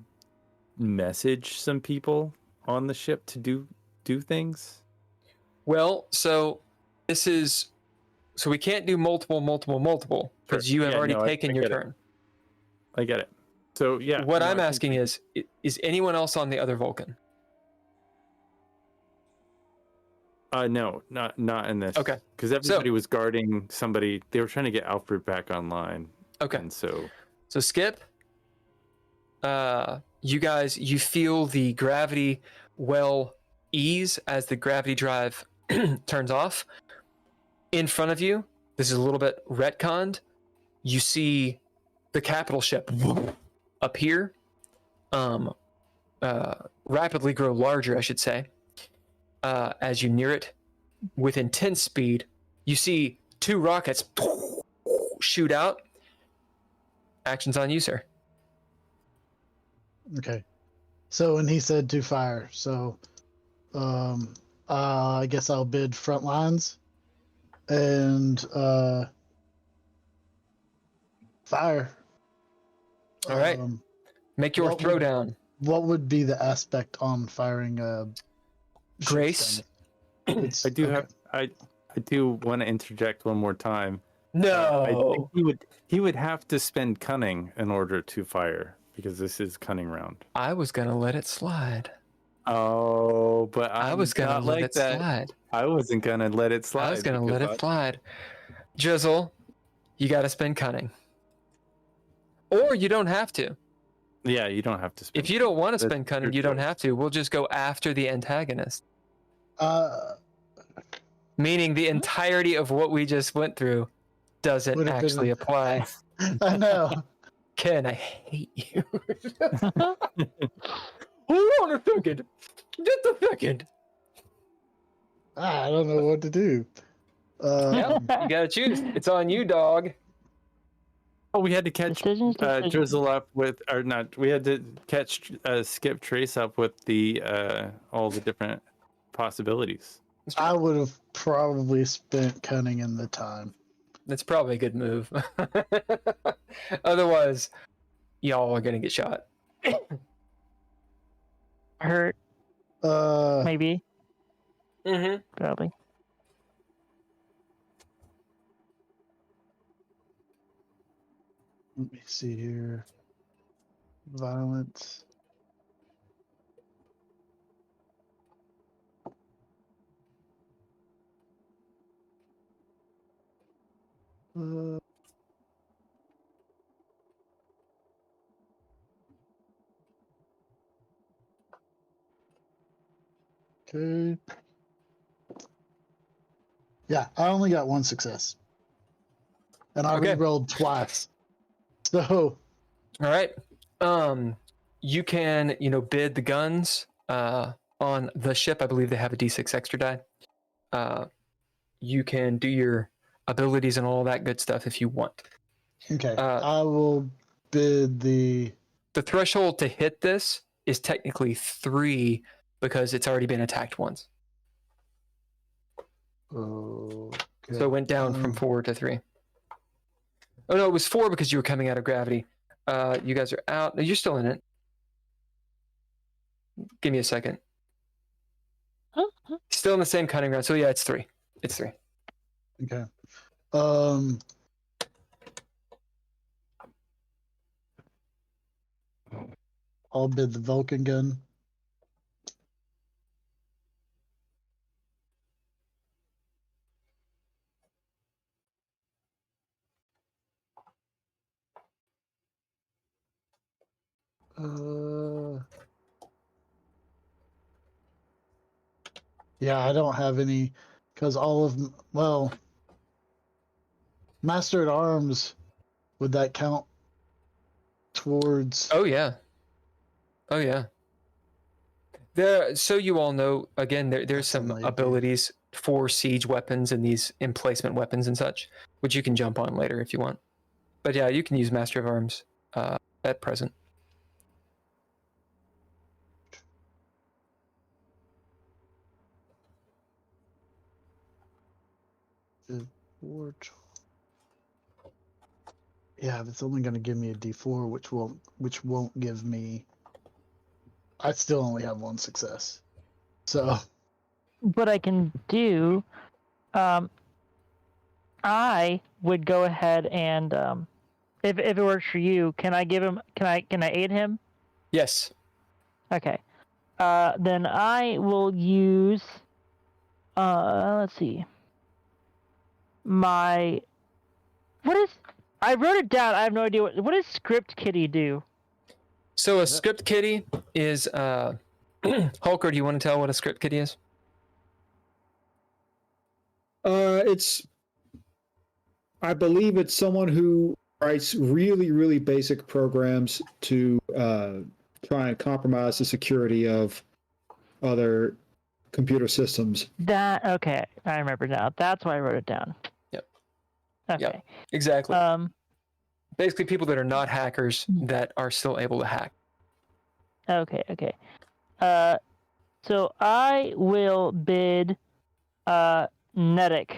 message some people on the ship to do things. Well, so we can't do multiple because you have already taken your turn. I get it. So yeah. What I'm asking is anyone else on the other Vulcan? No, not in this. Okay. Because everybody was guarding somebody. They were trying to get Alfred back online. Okay. And so Skip, you guys, you feel the gravity well ease as the gravity drive turns off. In front of you, this is a little bit retconned. You see the capital ship appear, rapidly grow larger, I should say. As you near it with intense speed, you see 2 rockets shoot out. Action's on you, sir. Okay. So when he said to fire, so I guess I'll bid front lines and fire. All right. Make your throwdown. What would be the aspect on firing Grace? I do want to interject one more time. No. I think he would have to spend cunning in order to fire because this is cunning round. I was gonna let it slide. Oh, but I was gonna let it slide. I wasn't gonna let it slide. I was gonna let it slide. Drizzle, you gotta spend cunning. Or you don't have to. Yeah, you don't have to spend. If you don't want to spend cunning, you don't have to. We'll just go after the antagonist. Meaning the entirety of what we just went through doesn't actually apply. I know. Ken, I hate you. Hold on a second. Just a second. I don't know what to do. Yeah, you gotta choose. It's on you, dog. Oh, we had to catch Drizzle up with, or not? We had to catch Skip Trace up with the all the different possibilities. I would have probably spent cunning in the time. That's probably a good move. Otherwise, y'all are gonna get shot. Hurt. Maybe. Mm-hmm. Probably. Let me see here. Violence. Okay. Yeah, I only got 1 success. And I re-rolled twice. So all right. You can, bid the guns on the ship. I believe they have a D6 extra die. You can do your abilities and all that good stuff if you want. Okay. I will bid the threshold to hit this is technically 3 because it's already been attacked once. Okay. So it went down from 4 to 3. Oh no, it was 4 because you were coming out of gravity. You guys are out. No, you're still in it. Give me a second. Still in the same cunning round. So yeah, it's 3. It's 3. Okay. I'll bid the Vulcan gun. Yeah, I don't have any, because all of, Master at Arms, would that count towards? Oh yeah. So you all know, again, there's some abilities for siege weapons and these emplacement weapons and such, which you can jump on later if you want. But yeah, you can use Master of Arms at present. Yeah, but it's only going to give me a D4, which won't give me. I still only have one success. So What I can do, I would go ahead and, if it works for you, can I give him? Can I aid him? Yes. Okay. Then I will use. Let's see. What is? I wrote it down. I have no idea what does Script Kitty do? So a script kitty is Hulker, do you want to tell what a script kitty is? I believe it's someone who writes really, really basic programs to try and compromise the security of other computer systems. Okay, I remember now. That's why I wrote it down. Yep. Okay. Yep. Exactly. Basically, people that are not hackers that are still able to hack. Okay. So I will bid Netic,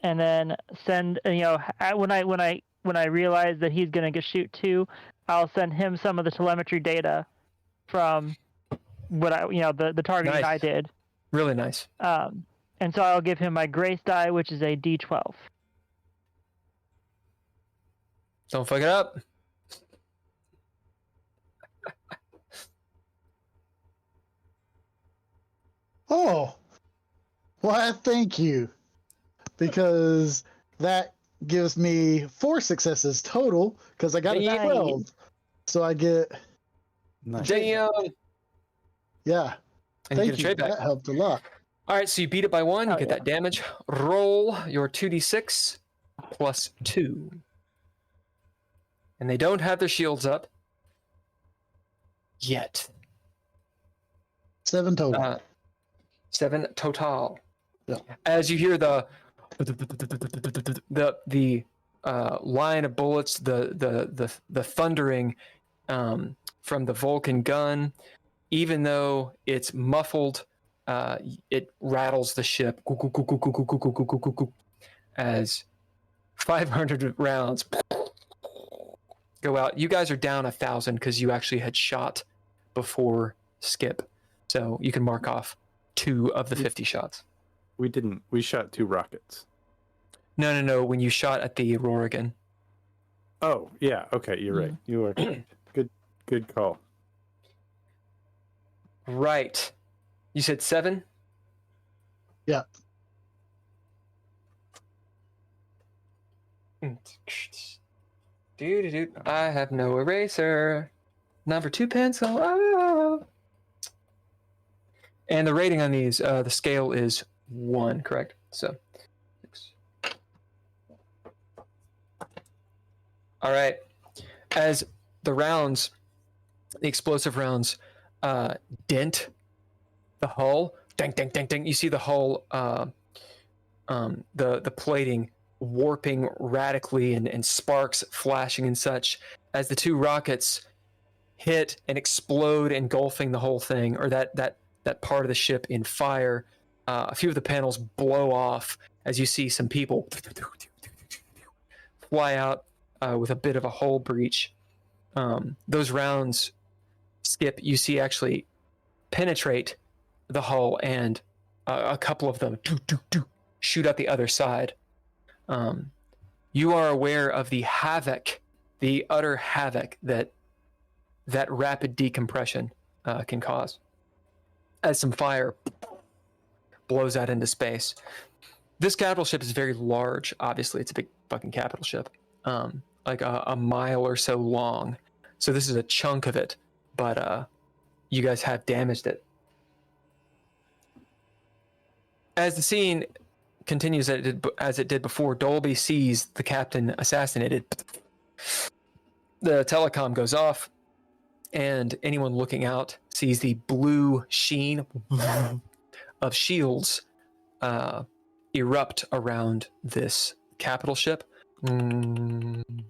and then send when I realize that he's gonna get shoot too, I'll send him some of the telemetry data from what the targeting Nice. I did. Really nice. And so I'll give him my Grace die, which is a D12. Don't fuck it up. Oh, well, thank you. Because that gives me 4 successes total, because I got a 12. So I get... Nice. Damn. Yeah. And Thank you get a you. trade back. That helped a lot. All right, so you beat it by 1. You Oh, get yeah. that damage. Roll your 2d6 plus 2. And they don't have their shields up yet. 7 total. 7 total. Yeah. As you hear the line of bullets, the thundering from the Vulcan gun, even though it's muffled, it rattles the ship as 500 rounds go out. You guys are down 1,000 because you actually had shot before Skip, so you can mark off 2 of the 50 shots. We didn't. We shot 2 rockets. No. When you shot at the Rorigan. Oh, yeah. Okay, you're right. You are correct. Good call. Right. You said 7? Yeah. I have no eraser. Number 2 pencil. Oh. And the rating on these, the scale is 1, correct? So, 6. All right. As the rounds, the explosive rounds, dent the hull, ding, ding, ding, ding. You see the hull, the plating warping radically and sparks flashing and such as the 2 rockets hit and explode, engulfing the whole thing, or that part of the ship in fire. A few of the panels blow off as you see some people fly out with a bit of a hull breach. Those rounds, Skip, you see actually penetrate the hull, and a couple of them shoot out the other side. You are aware of the havoc, the utter havoc that rapid decompression can cause as some fire blows out into space. This capital ship is very large. Obviously, it's a big fucking capital ship, like a mile or so long. So this is a chunk of it, but you guys have damaged it. As the scene continues as it did before, Dolby sees the captain assassinated. The telecom goes off, and anyone looking out sees the blue sheen of shields erupt around this capital ship. And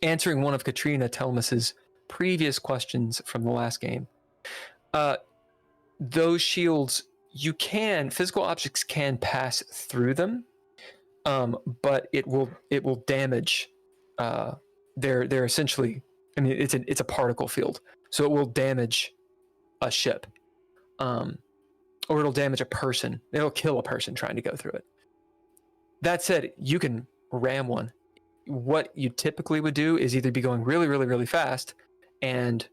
answering one of Katrina Telmus's previous questions from the last game, those shields, physical objects can pass through them, but it will damage. They're essentially, I mean, it's a particle field, so it will damage a ship, or it'll damage a person. It'll kill a person trying to go through it. That said, you can ram one. What you typically would do is either be going really, really, really fast, and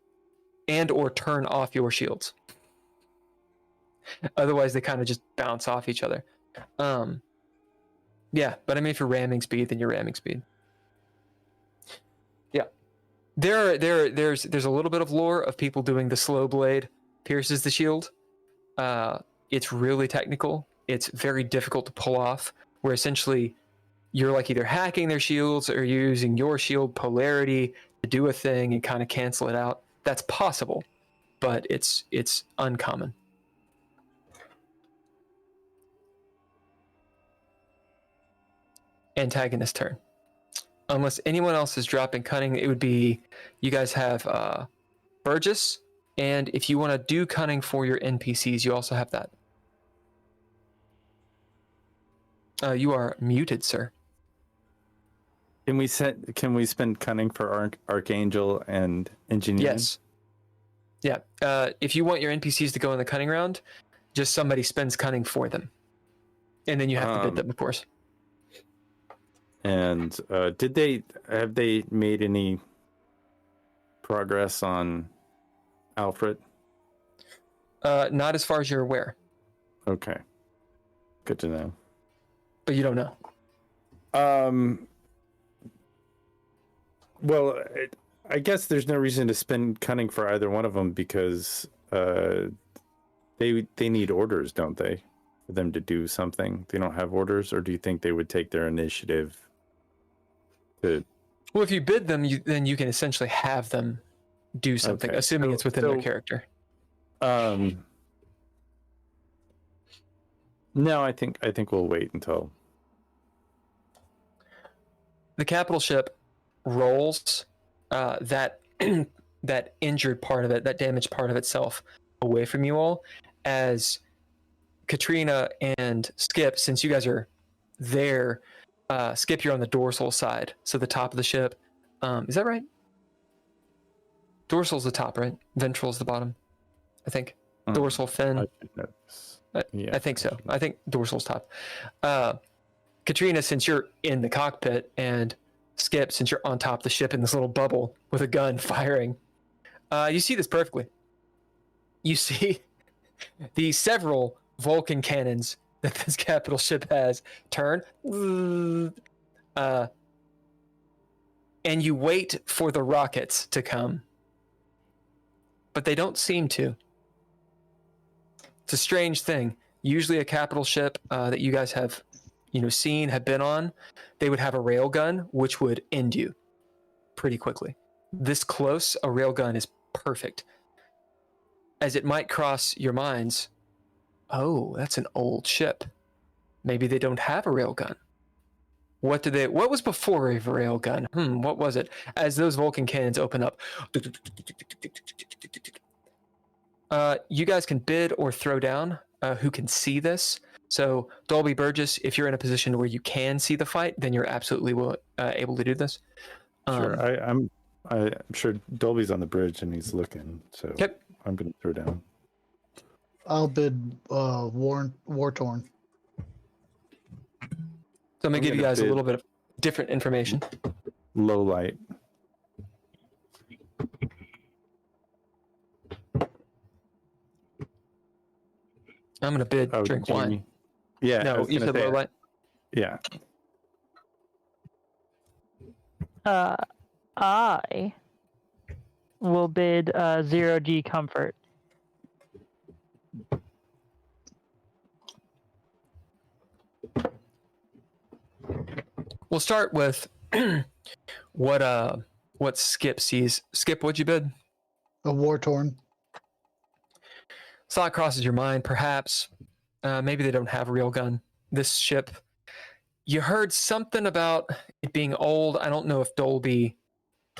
or turn off your shields. Otherwise, they kind of just bounce off each other. Yeah, but I mean, if you're ramming speed, then you're ramming speed. Yeah, there's a little bit of lore of people doing the slow blade pierces the shield. It's really technical. It's very difficult to pull off. Where essentially you're like either hacking their shields or you're using your shield polarity to do a thing and kind of cancel it out. That's possible, but it's uncommon. Antagonist turn. Unless anyone else is dropping cunning, it would be you guys have Burgess, and if you want to do cunning for your NPCs, you also have that. You are muted, sir. Can we spend cunning for Archangel and Engineering? Yes. Yeah. If you want your NPCs to go in the cunning round, just somebody spends cunning for them, and then you have to bid them, of course. And have they made any progress on Alfred? Not as far as you're aware. Okay, good to know. But you don't know. Well, I guess there's no reason to spend cunning for either one of them because they need orders, don't they, for them to do something? They don't have orders, or do you think they would take their initiative? Well, if you bid them, then you can essentially have them do something, assuming it's within their character. No, I think we'll wait until the capital ship rolls that that injured part of it, that damaged part of itself, away from you all, as Katrina and Skip, since you guys are there. Skip, you're on the dorsal side, so the top of the ship. Is that right? Dorsal's the top, right? Ventral's the bottom, I think. Dorsal fin. I think so. I think dorsal's top. Katrina, since you're in the cockpit, and Skip, since you're on top of the ship in this little bubble with a gun firing, you see this perfectly. You see the several Vulcan cannons that this capital ship has turn, and you wait for the rockets to come, but they don't seem to. It's a strange thing. Usually a capital ship that you guys have, seen, have been on, they would have a railgun, which would end you pretty quickly. This close, a railgun is perfect. As it might cross your minds, oh, that's an old ship. Maybe they don't have a railgun. What was before a railgun? What was it? As those Vulcan cannons open up, you guys can bid or throw down who can see this. So Dolby, Burgess, if you're in a position where you can see the fight, then you're absolutely able to do this. Sure, I'm sure Dolby's on the bridge and he's looking. So yep. I'm going to throw down. I'll bid war torn. So I'm going to give you guys a little bit of different information. Low light. I'm going to bid drink wine. Yeah. No, you said low light? Yeah. I will bid 0G comfort. We'll start with what Skip sees. Skip, what'd you bid? A war torn. Thought crosses your mind, perhaps. Maybe they don't have a real gun. This ship, you heard something about it being old. I don't know if Dolby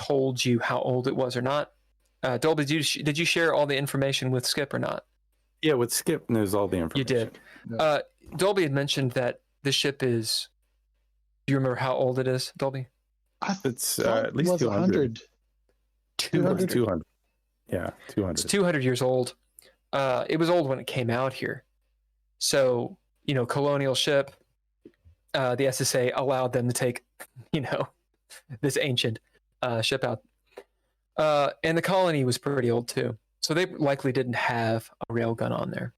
told you how old it was or not. Dolby, did you share all the information with Skip or not? Yeah, with Skip knows all the information. You did. Yeah. Dolby had mentioned that the ship is. Do you remember how old it is, Dolby? It's thought at least it was 200. 200. 200. Yeah, 200. It's 200 years old. It was old when it came out here. So, colonial ship, the SSA allowed them to take, this ancient ship out. And the colony was pretty old too. So they likely didn't have a railgun on there.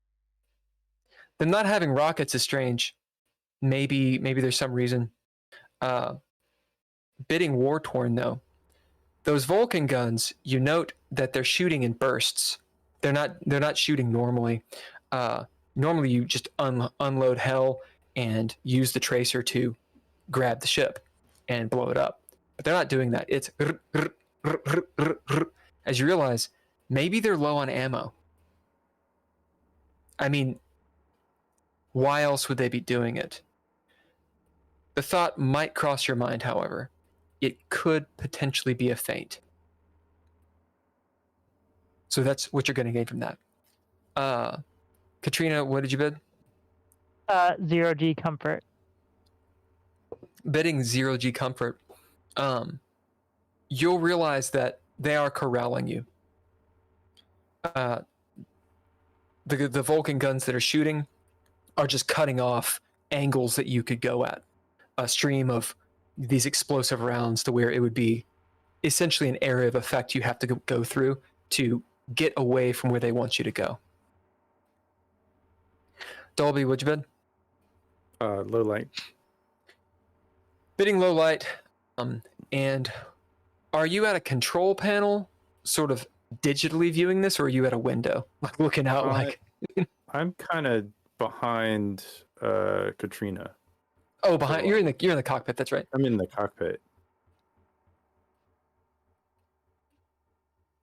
Them not having rockets is strange. Maybe there's some reason. Bidding war-torn though. Those Vulcan guns, you note that they're shooting in bursts. They're not shooting normally. Normally you just unload hell and use the tracer to grab the ship and blow it up. But they're not doing that. It's as you realize, maybe they're low on ammo. I mean, why else would they be doing it? The thought might cross your mind, however. It could potentially be a feint. So that's what you're going to gain from that. Katrina, what did you bid? 0G comfort. Bidding 0G comfort. You'll realize that they are corralling you. The Vulcan guns that are shooting are just cutting off angles that you could go at. A stream of these explosive rounds to where it would be essentially an area of effect you have to go through to get away from where they want you to go. Dolby, what'd you bid? Low light. Bidding low light. And are you at a control panel, sort of digitally viewing this, or are you at a window, like looking out? I'm kind of behind Katrina. Oh, behind you're in the cockpit. That's right. I'm in the cockpit.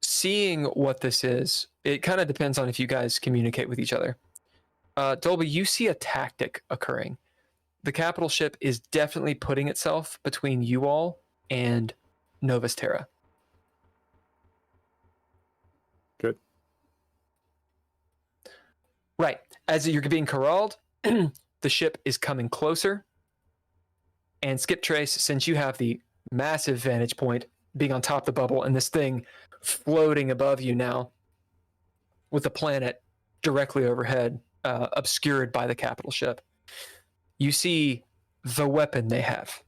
Seeing what this is, it kind of depends on if you guys communicate with each other. Dolby, you see a tactic occurring. The capital ship is definitely putting itself between you all and Novus Terra. Good. Right. As you're being corralled, the ship is coming closer. And Skip Trace, since you have the massive vantage point being on top of the bubble and this thing floating above you now with the planet directly overhead, obscured by the capital ship, you see the weapon they have.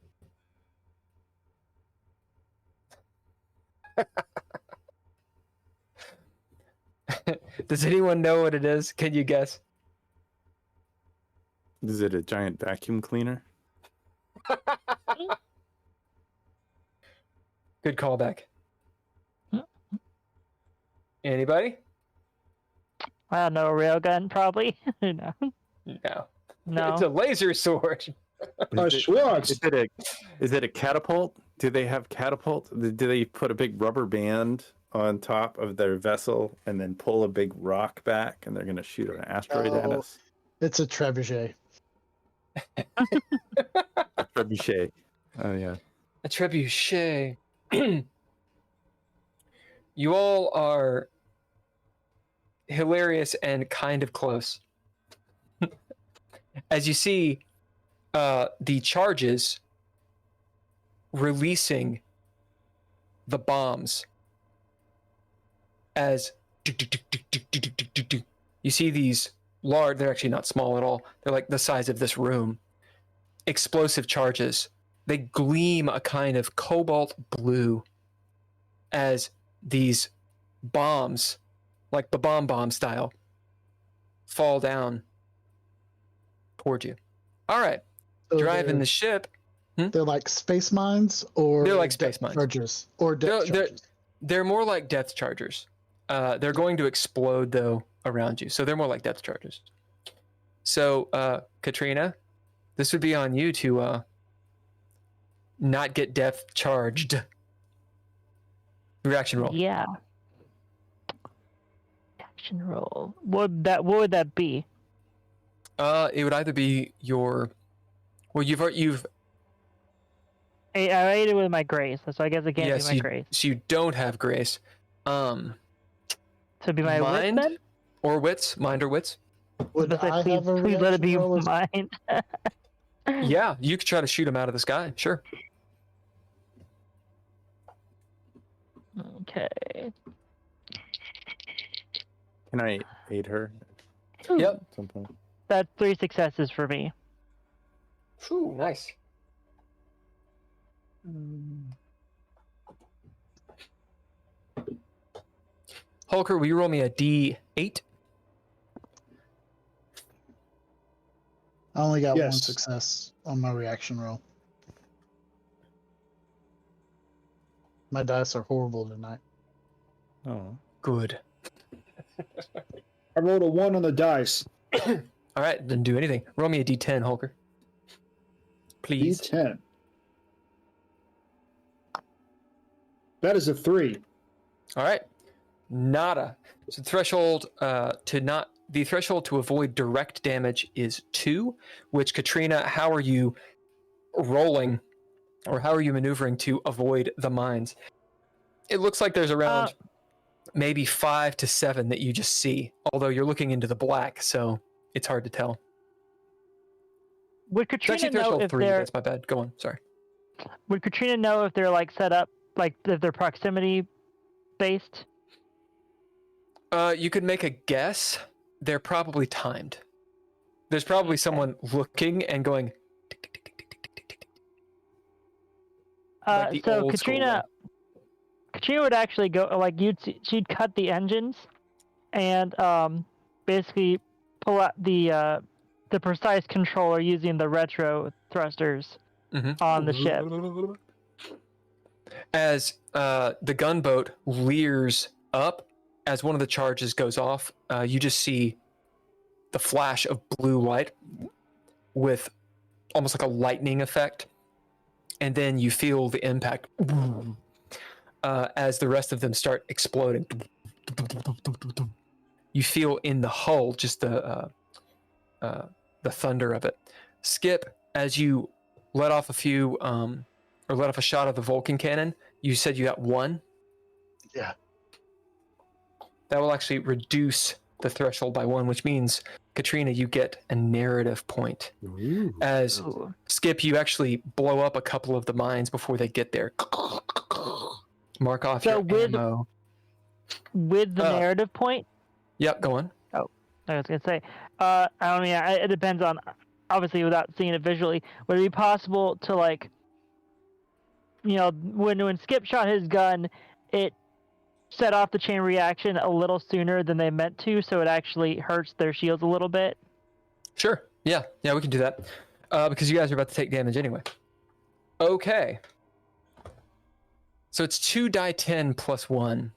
Does anyone know what it is? Can you guess? Is it a giant vacuum cleaner? Good callback. Anybody? I don't know, a railgun probably. No. No. It's a laser sword. Schwartz. Is it a catapult? Do they have catapult? Do they put a big rubber band on top of their vessel and then pull a big rock back and they're going to shoot an asteroid at us? It's a trebuchet. A trebuchet. Oh, yeah. A trebuchet. You all are hilarious and kind of close. As you see the charges releasing the bombs as you see these large, they're actually not small at all, they're like the size of this room, explosive charges. They gleam a kind of cobalt blue as these bombs, like the bomb style, fall down toward you. All right. So Driving the ship. They're like space mines, or They're like space mines. chargers, or depth chargers. They're more like depth chargers. They're going to explode though around you, so they're more like depth chargers. So, Katrina, this would be on you to not get depth charged. Reaction roll. Yeah. Action roll. What would that be? It would either be your, well, you've I ate it with my grace, so I guess I can't Yes, be my grace. so you don't have grace. So be my wit Mind then? or wits? Mind or wits? Would But I please, have a please let it be reaction roll as- mine. Yeah, you could try to shoot him out of the sky. Sure. Okay. Can I aid her Yep. at some point? That's 3 successes for me. Ooh, nice. Hulker, will you roll me a D8? I only got one Yes. success on my reaction roll. My dice are horrible tonight. Oh. Good. I rolled a 1 on the dice. All right, then do anything. Roll me a D10, Hulker. Please. D10. That is a 3. All right. Nada. So the threshold to avoid direct damage is 2, which Katrina, how are you rolling or how are you maneuvering to avoid the mines? It looks like there's around maybe 5 to 7 that you just see, although you're looking into the black, so it's hard to tell. Would It's actually Katrina know threshold if 3. they're That's my bad. Go on. Sorry. Would Katrina know if they're like set up like if they're proximity based? You could make a guess. They're probably timed. There's probably someone looking and going. Tick, tick, tick, tick, tick, tick, tick, tick. Like the So old school way. Katrina would actually go like she'd cut the engines and basically pull out the precise controller using the retro thrusters on the ship. As the gunboat leers up, as one of the charges goes off, you just see the flash of blue light with almost like a lightning effect. And then you feel the impact as the rest of them start exploding. You feel in the hull just the thunder of it. Skip, as you let off a few, or let off a shot of the Vulcan cannon, you said you got 1? Yeah. That will actually reduce the threshold by 1, which means, Katrina, you get a narrative point. Ooh. As Ooh. Skip, you actually blow up a couple of the mines before they get there. Mark off So your ammo. With the narrative point, Yep, go on. I was gonna say, I mean, it depends on obviously without seeing it visually. Would it be possible to like, when Skip shot his gun, it set off the chain reaction a little sooner than they meant to, so it actually hurts their shields a little bit? Sure. Yeah, we can do that. Because you guys are about to take damage anyway. Okay. So it's 2 die 10 plus 1.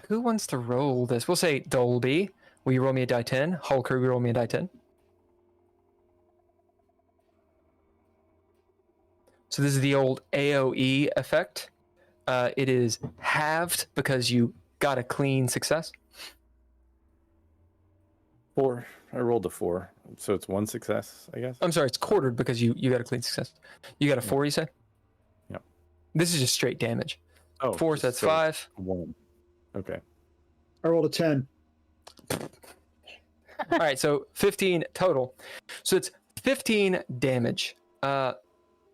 Who wants to roll this? We'll say Dolby. Will you roll me a die 10? Hulker, will you roll me a die 10? So this is the old AoE effect. It is halved because you got a clean success. 4. I rolled a 4, so it's 1 success, I guess. I'm sorry, it's quartered because you got a clean success. You got a 4, you say? Yep. This is just straight damage. Oh, 4, so that's 5. 1. Okay. I rolled a 10. All right, so 15 total. So it's 15 damage.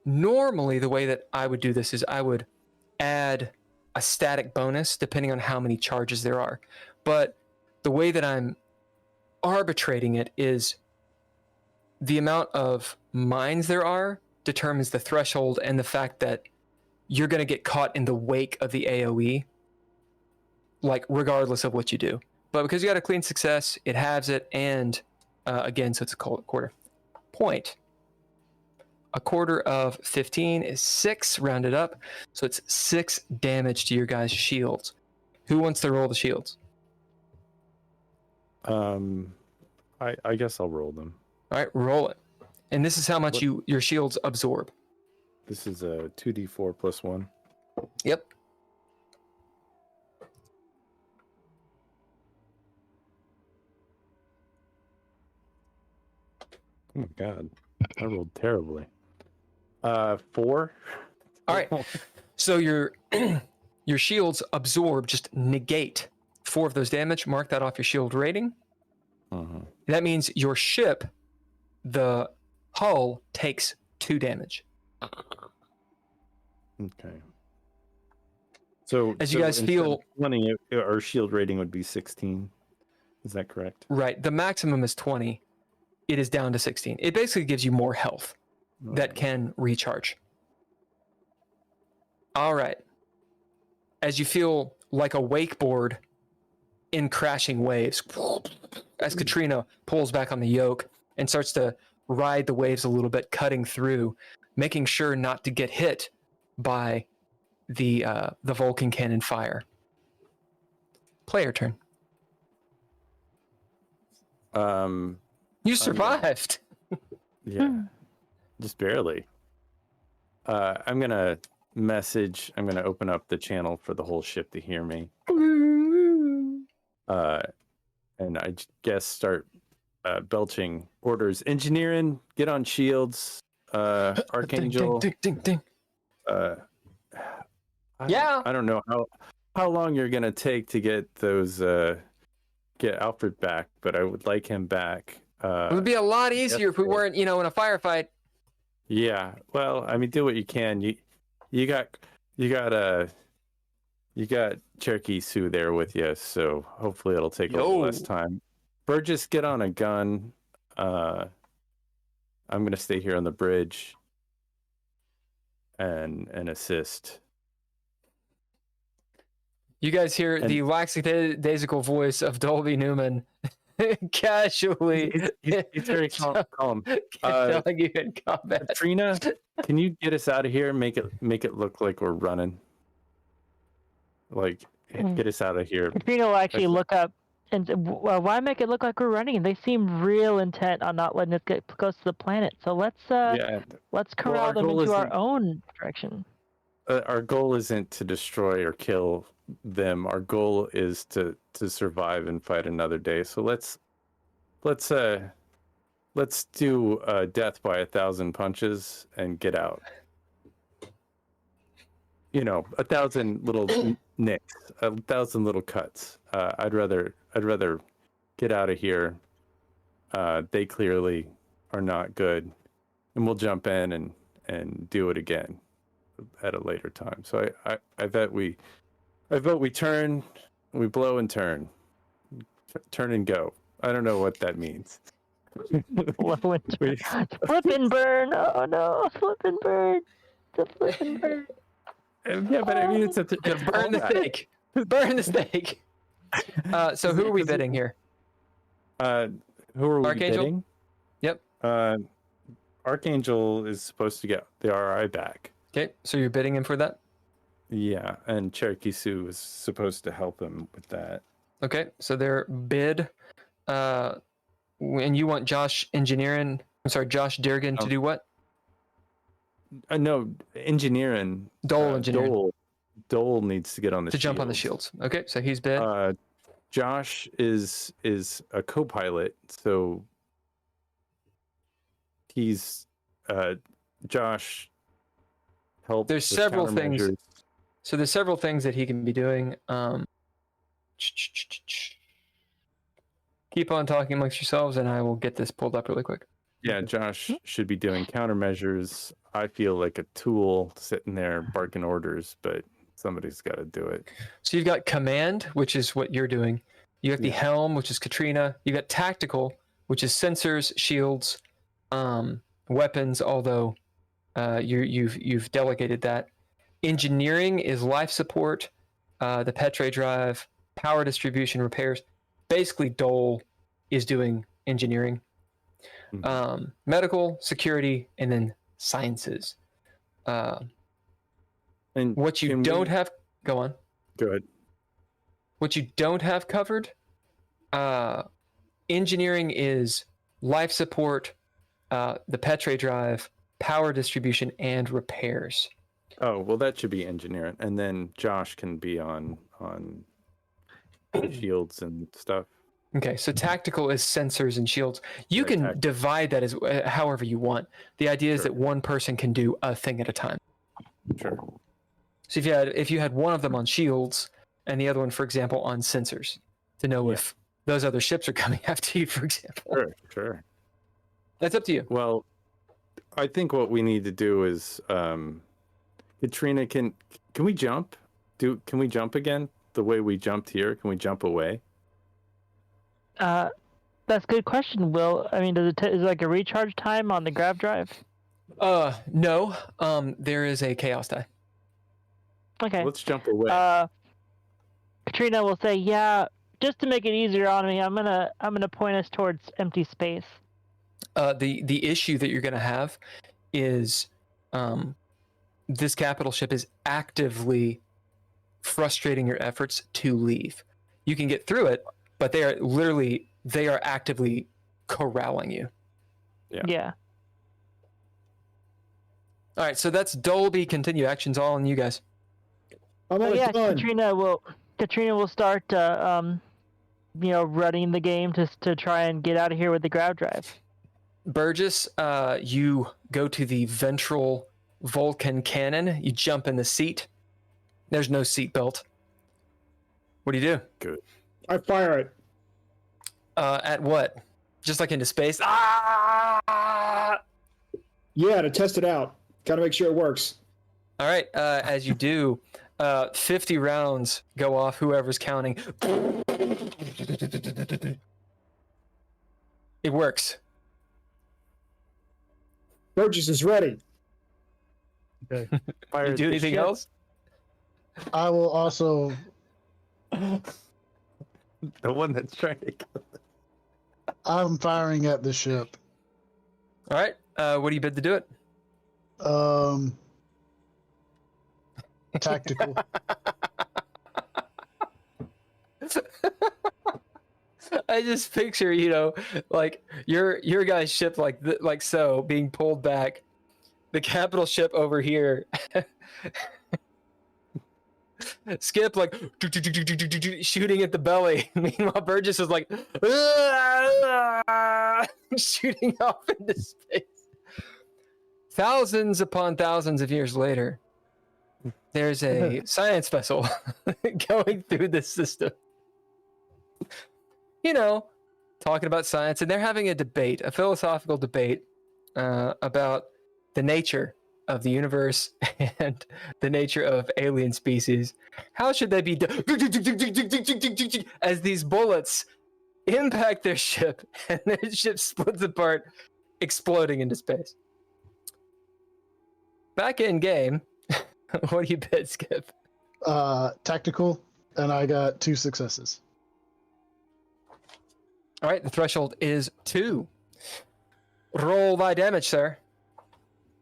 Normally, the way that I would do this is I would add a static bonus depending on how many charges there are. But the way that I'm arbitrating it is the amount of mines there are determines the threshold and the fact that you're going to get caught in the wake of the AoE, like regardless of what you do. But because you got a clean success, it halves it, and again, so it's a quarter point. A quarter of 15 is 6, rounded up, so it's 6 damage to your guys' shields. Who wants to roll the shields? I guess I'll roll them. All right, roll it. And this is how much your shields absorb. This is a 2d4 plus 1. Yep. Oh my god, I rolled terribly. 4. All All right. So your your shields absorb, just negate 4 of those damage. Mark that off your shield rating. Mhm. That means your ship, the hull, takes 2 damage. Okay. So As you guys instead feel- of 20, our shield rating would be 16. Is that correct? Right. The maximum is 20. It is down to 16. It basically gives you more health that can recharge. All right. As you feel like a wakeboard in crashing waves, as Katrina pulls back on the yoke and starts to ride the waves a little bit, cutting through, making sure not to get hit by the Vulcan cannon fire. Player turn. You survived. Yeah, just barely. I'm gonna open up the channel for the whole ship to hear me. And I guess start belching orders. Engineering, get on shields. Archangel. Ding, ding, ding, ding. I don't know how long you're gonna take to get those get Alfred back, but I would like him back. It would be a lot easier if we weren't, in a firefight. Yeah, well, I mean, do what you can. You got Cherokee Sue there with you, so hopefully it'll take a little less time. Burgess, get on a gun. I'm gonna stay here on the bridge and assist. You guys hear the lackadaisical voice of Dolby Newman casually. He's very calm. Telling you in combat. Katrina, can you get us out of here and make it look like we're running? Like, get us out of here. Katrina will actually look up and say, well, why make it look like we're running? They seem real intent on not letting us get close to the planet. So let's corral them into our own direction. Our goal isn't to destroy or kill them. Our goal is to survive and fight another day. So let's do death by 1,000 punches and get out. 1,000 little nicks, 1,000 little cuts. I'd rather get out of here. They clearly are not good, and we'll jump in and do it again at a later time. So I vote we turn, we blow and turn and go. I don't know what that means. Blow and turn. Flip and burn. Oh no, flip and burn. The flip and burn. Yeah, but I mean, it's burn the steak. Burn the steak. So who are we bidding here? Who are we Archangel? bidding? Yep. Archangel is supposed to get the RI back. Okay, so you're bidding him for that? Yeah, and Cherokee Sue is supposed to help him with that. Okay, so their bid, and you want Josh Durgan to do what? No, engineering. Dole engineering. Dole needs to get on the jump on the shields. Okay, so he's bid. Josh is a co-pilot, so he's Josh help. There's several things. So there's several things that he can be doing. Keep on talking amongst yourselves, and I will get this pulled up really quick. Yeah, Josh should be doing countermeasures. I feel like a tool sitting there barking orders, but somebody's got to do it. So you've got command, which is what you're doing. You have the helm, which is Katrina. You got tactical, which is sensors, shields, weapons. Although you've delegated that. Engineering is life support, the Petre drive, power distribution, repairs. Basically, Dole is doing engineering. Medical, security, and then sciences. And what you don't have, go on. Go ahead. What you don't have covered, engineering is life support, the Petre drive, power distribution, and repairs. Oh, well, that should be engineering, and then Josh can be on shields and stuff. Okay, so tactical is sensors and shields. You can divide that as however you want. The idea is that one person can do a thing at a time. Sure. So if you had one of them on shields and the other one, for example, on sensors, to know if those other ships are coming after you, for example. Sure. That's up to you. Well, I think what we need to do is, Katrina, can we jump? Can we jump again the way we jumped here? Can we jump away? That's a good question, Will. I mean, is it like a recharge time on the grav drive? No. There is a chaos die. Okay. Let's jump away. Katrina will say, "Yeah, just to make it easier on me, I'm gonna point us towards empty space." The issue that you're gonna have is, this capital ship is actively frustrating your efforts to leave. You can get through it, but they are actively corralling you. Yeah. All right, so that's Dolby. Continue. Actions all on you guys. I'm on a gun. Katrina will start, running the game to try and get out of here with the grav drive. Burgess, you go to the ventral Vulcan cannon. You jump in the seat. There's no seat belt. What do you do? Good. I fire it. At what? Just like into space? Ah! Yeah, to test it out. Got to make sure it works. All right. As you do, 50 rounds go off. Whoever's counting. It works. Burgess is ready. Okay. You do anything else? I will also. The one that's trying to kill. I'm firing at the ship. All right. What do you bid to do it? Tactical. I just picture, like your guy's ship like so being pulled back, the capital ship over here. Skip like shooting at the belly. Meanwhile, Burgess is like shooting off into space. Thousands upon thousands of years later, there's a science vessel going through this system. Talking about science, and they're having a philosophical debate about the nature of the universe and the nature of alien species. How should they be as these bullets impact their ship and their ship splits apart, exploding into space. Back in game, what do you bid, Skip? Tactical, and I got 2 successes. All right, the threshold is 2. Roll thy damage, sir.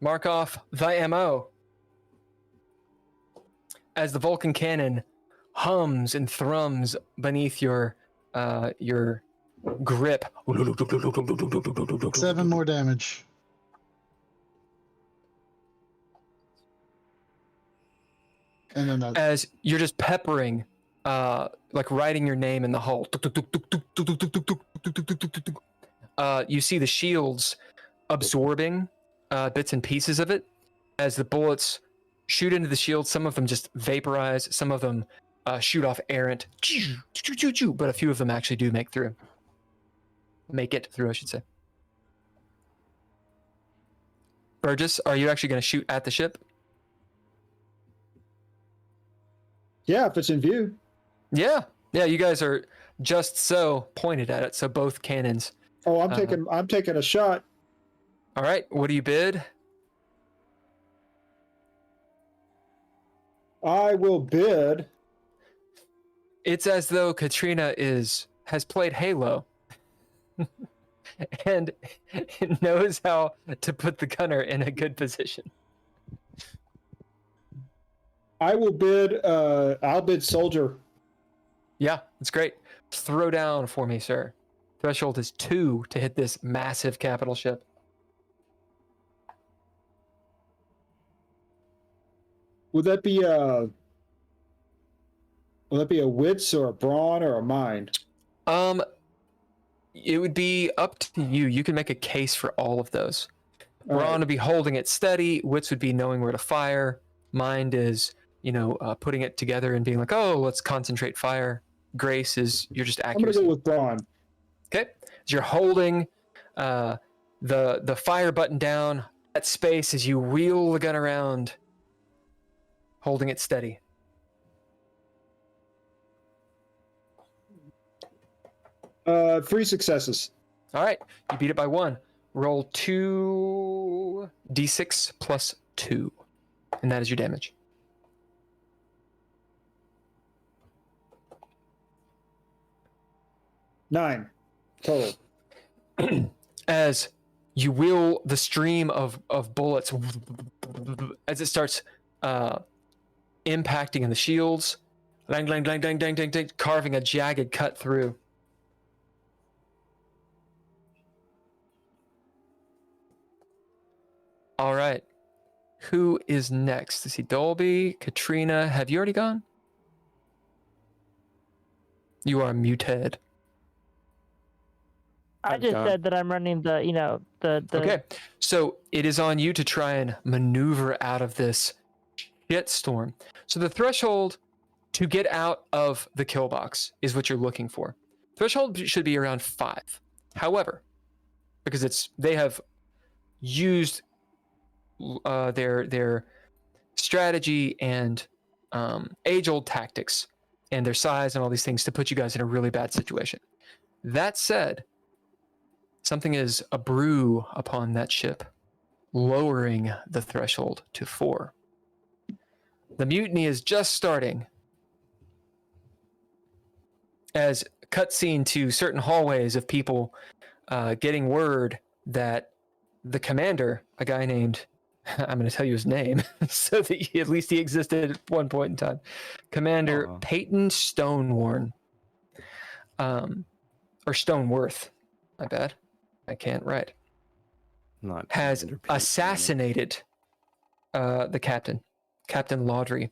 Mark off thy MO. As the Vulcan cannon hums and thrums beneath your grip. 7 more damage. And then that's... As you're just peppering, like writing your name in the hull. You see the shields absorbing bits and pieces of it as the bullets shoot into the shield. Some of them just vaporize. Some of them shoot off errant. But a few of them actually do make it through, I should say. Burgess, are you actually going to shoot at the ship? Yeah, if it's in view. Yeah, you guys are just so pointed at it. So both cannons. Oh, I'm taking a shot. All right, what do you bid? I will bid. It's as though Katrina has played Halo and knows how to put the gunner in a good position. I will bid. I'll bid soldier. Yeah, that's great. Throw down for me, sir. Threshold is 2 to hit this massive capital ship. Would that be a wits or a brawn or a mind? It would be up to you. You can make a case for all of those. All Brawn right. would be holding it steady. Wits would be knowing where to fire. Mind is, putting it together and being like, oh, let's concentrate fire. Grace is you're just I'm gonna accuracy. go with Brawn. Okay, so you're holding the fire button down at space as you wheel the gun around, holding it steady. Three successes. All right, you beat it by 1. Roll 2d6 plus 2, and that is your damage. Nine total. As you wheel the stream of bullets as it starts impacting in the shields, lang, lang, lang, dang, dang, dang, dang, carving a jagged cut through. All right. Who is next? I see Dolby, Katrina. Have you already gone? You are muted. I I've just gone. said that I'm running the Okay. So it is on you to try and maneuver out of this shitstorm. So the threshold to get out of the kill box is what you're looking for. Threshold should be around 5. However, because they have used their strategy and age-old tactics and their size and all these things to put you guys in a really bad situation. That said, something is a brew upon that ship, lowering the threshold to 4. The mutiny is just starting as cutscene to certain hallways of people getting word that the commander, a guy named, I'm going to tell you his name so that at least he existed at one point in time, Commander Peyton Stoneworn, or Stoneworth, my bad, I can't write, Not has Commander Peyton. assassinated the captain, Captain Laudry.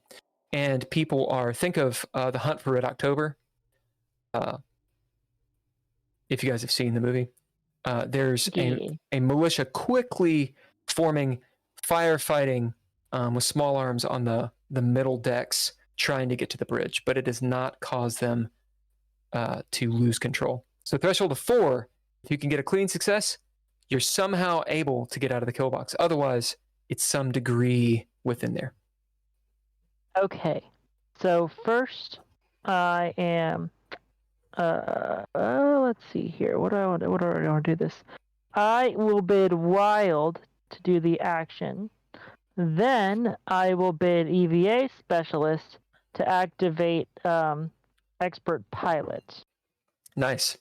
And people think of The Hunt for Red October. If you guys have seen the movie, there's a militia quickly forming, firefighting with small arms on the middle decks, trying to get to the bridge, but it does not cause them to lose control. So threshold of 4, if you can get a clean success, you're somehow able to get out of the kill box. Otherwise, it's some degree within there. Okay, so first I am. Let's see here. What do I want to do this? I will bid Wild to do the action. Then I will bid EVA Specialist to activate Expert Pilot. Nice.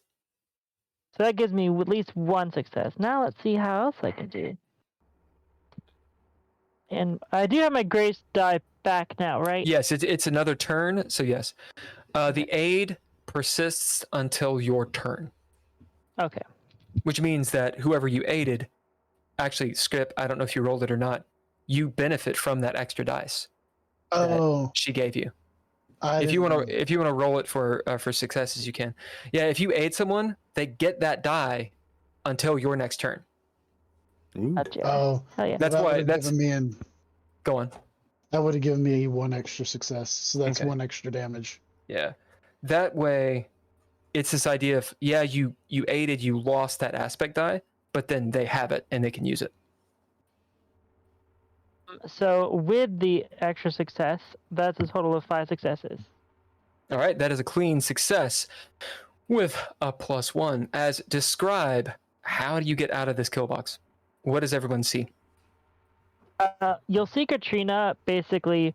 So that gives me at least 1 success. Now let's see how else I can do. And I do have my Grace die back now, right? Yes, it's another turn, so yes. The aid persists until your turn. Okay. Which means that whoever you aided, actually, Skip, I don't know if you rolled it or not, you benefit from that extra dice that she gave you. If you want to roll it for successes, you can. Yeah, if you aid someone, they get that die until your next turn. Gotcha. Oh, yeah. That's why. Go on. That would have given me 1 extra success, so that's Okay. 1 extra damage. Yeah, that way, it's this idea of you aided, you lost that aspect die, but then they have it and they can use it. So with the extra success, that's a total of 5 successes. All right, that is a clean success with a +1. As describe, how do you get out of this kill box? What does everyone see? You'll see Katrina basically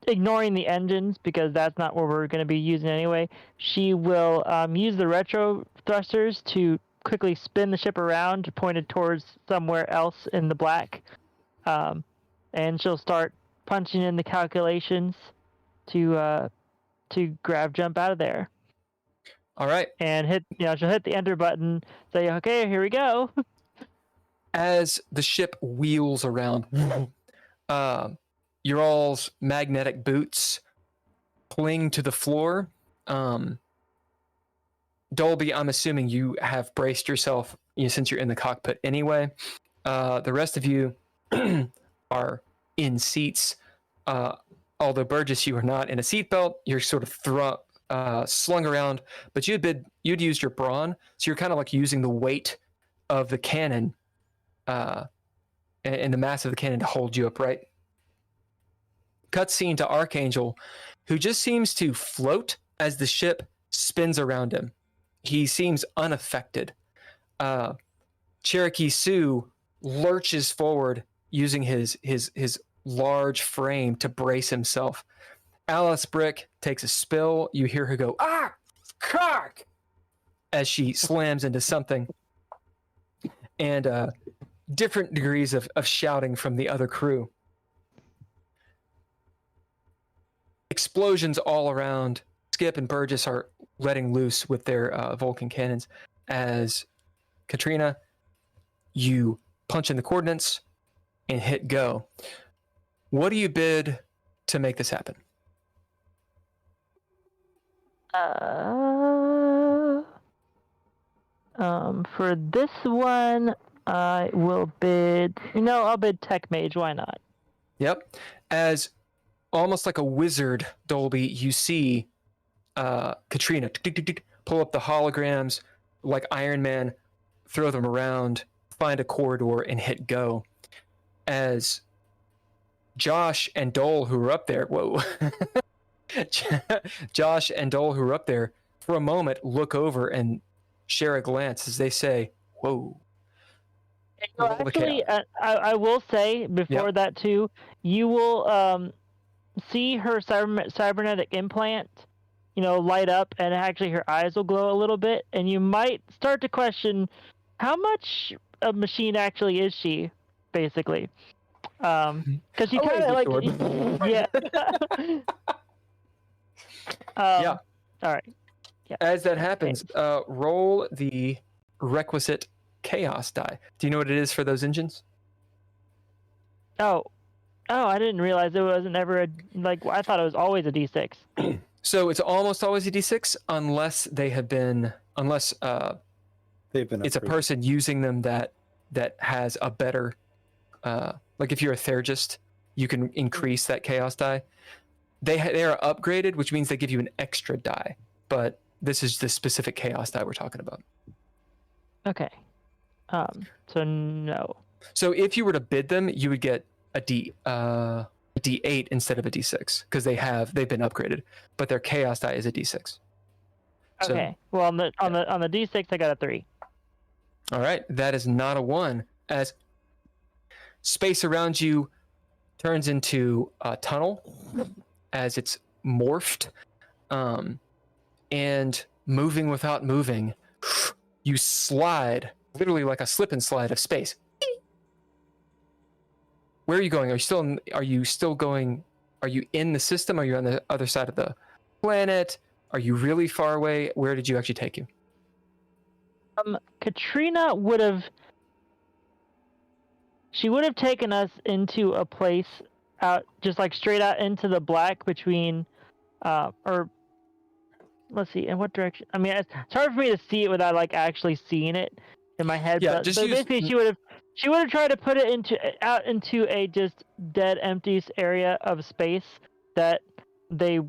ignoring the engines because that's not what we're going to be using anyway. She will use the retro thrusters to quickly spin the ship around, pointed towards somewhere else in the black. And she'll start punching in the calculations to jump out of there. All right. And she'll hit the enter button, say, okay, here we go. As the ship wheels around, your all's magnetic boots cling to the floor. Dolby, I'm assuming you have braced yourself since you're in the cockpit anyway. The rest of you are in seats Although Burgess, you are not in a seatbelt, you're sort of slung around, but you'd used your brawn, so you're kind of like using the weight of the cannon and the mass of the cannon to hold you upright. Cutscene to Archangel, who just seems to float as the ship spins around him. He seems unaffected. Cherokee Sue lurches forward using his large frame to brace himself. Alice Brick takes a spill. You hear her go, "Ah, cock!" as she slams into something. And different degrees of shouting from the other crew. Explosions all around. Skip and Burgess are letting loose with their Vulcan cannons. As Katrina, you punch in the coordinates and hit go. What do you bid to make this happen? For this one, I will bid. I'll bid Tech Mage. Why not? Yep. As almost like a wizard, Dolby, you see Katrina pull up the holograms like Iron Man, throw them around, find a corridor, and hit go. As Josh and Dole, who were up there, Josh and Dole, who were up there, for a moment, look over and share a glance as they say, "Whoa." Actually, I will say before that too, you will see her cybernetic implant, light up, and actually her eyes will glow a little bit, and you might start to question how much a machine actually is she, basically, because she kind of like, yeah. Yeah. All right. Yeah. As that happens, roll the requisite chaos die. Do you know what it is for those engines? Oh, I didn't realize it wasn't ever I thought it was always a D6. So it's almost always a D6 unless they've been it's a upgraded. person using them that has a better like if you're a Thergist, you can increase that chaos die. They are upgraded, which means they give you an extra die, but this is the specific chaos die we're talking about. Okay. So no. So if you were to bid them, you would get a D8 instead of a D6 because they've been upgraded, but their chaos die is a D6. Okay. Well, on the D6, I got a 3. All right, that is not a 1. As space around you turns into a tunnel, as it's morphed, and moving without moving, you slide, literally like a slip and slide of space. Where are you going? Are you in the system? Are you on the other side of the planet? Are you really far away? Where did you actually take you? Katrina would have taken us into a place out, just like straight out into the black between, or let's see, in what direction? I mean, it's hard for me to see it without like actually seeing it in my head. Yeah, but basically, she would have tried to put it out into a just dead, empty area of space that they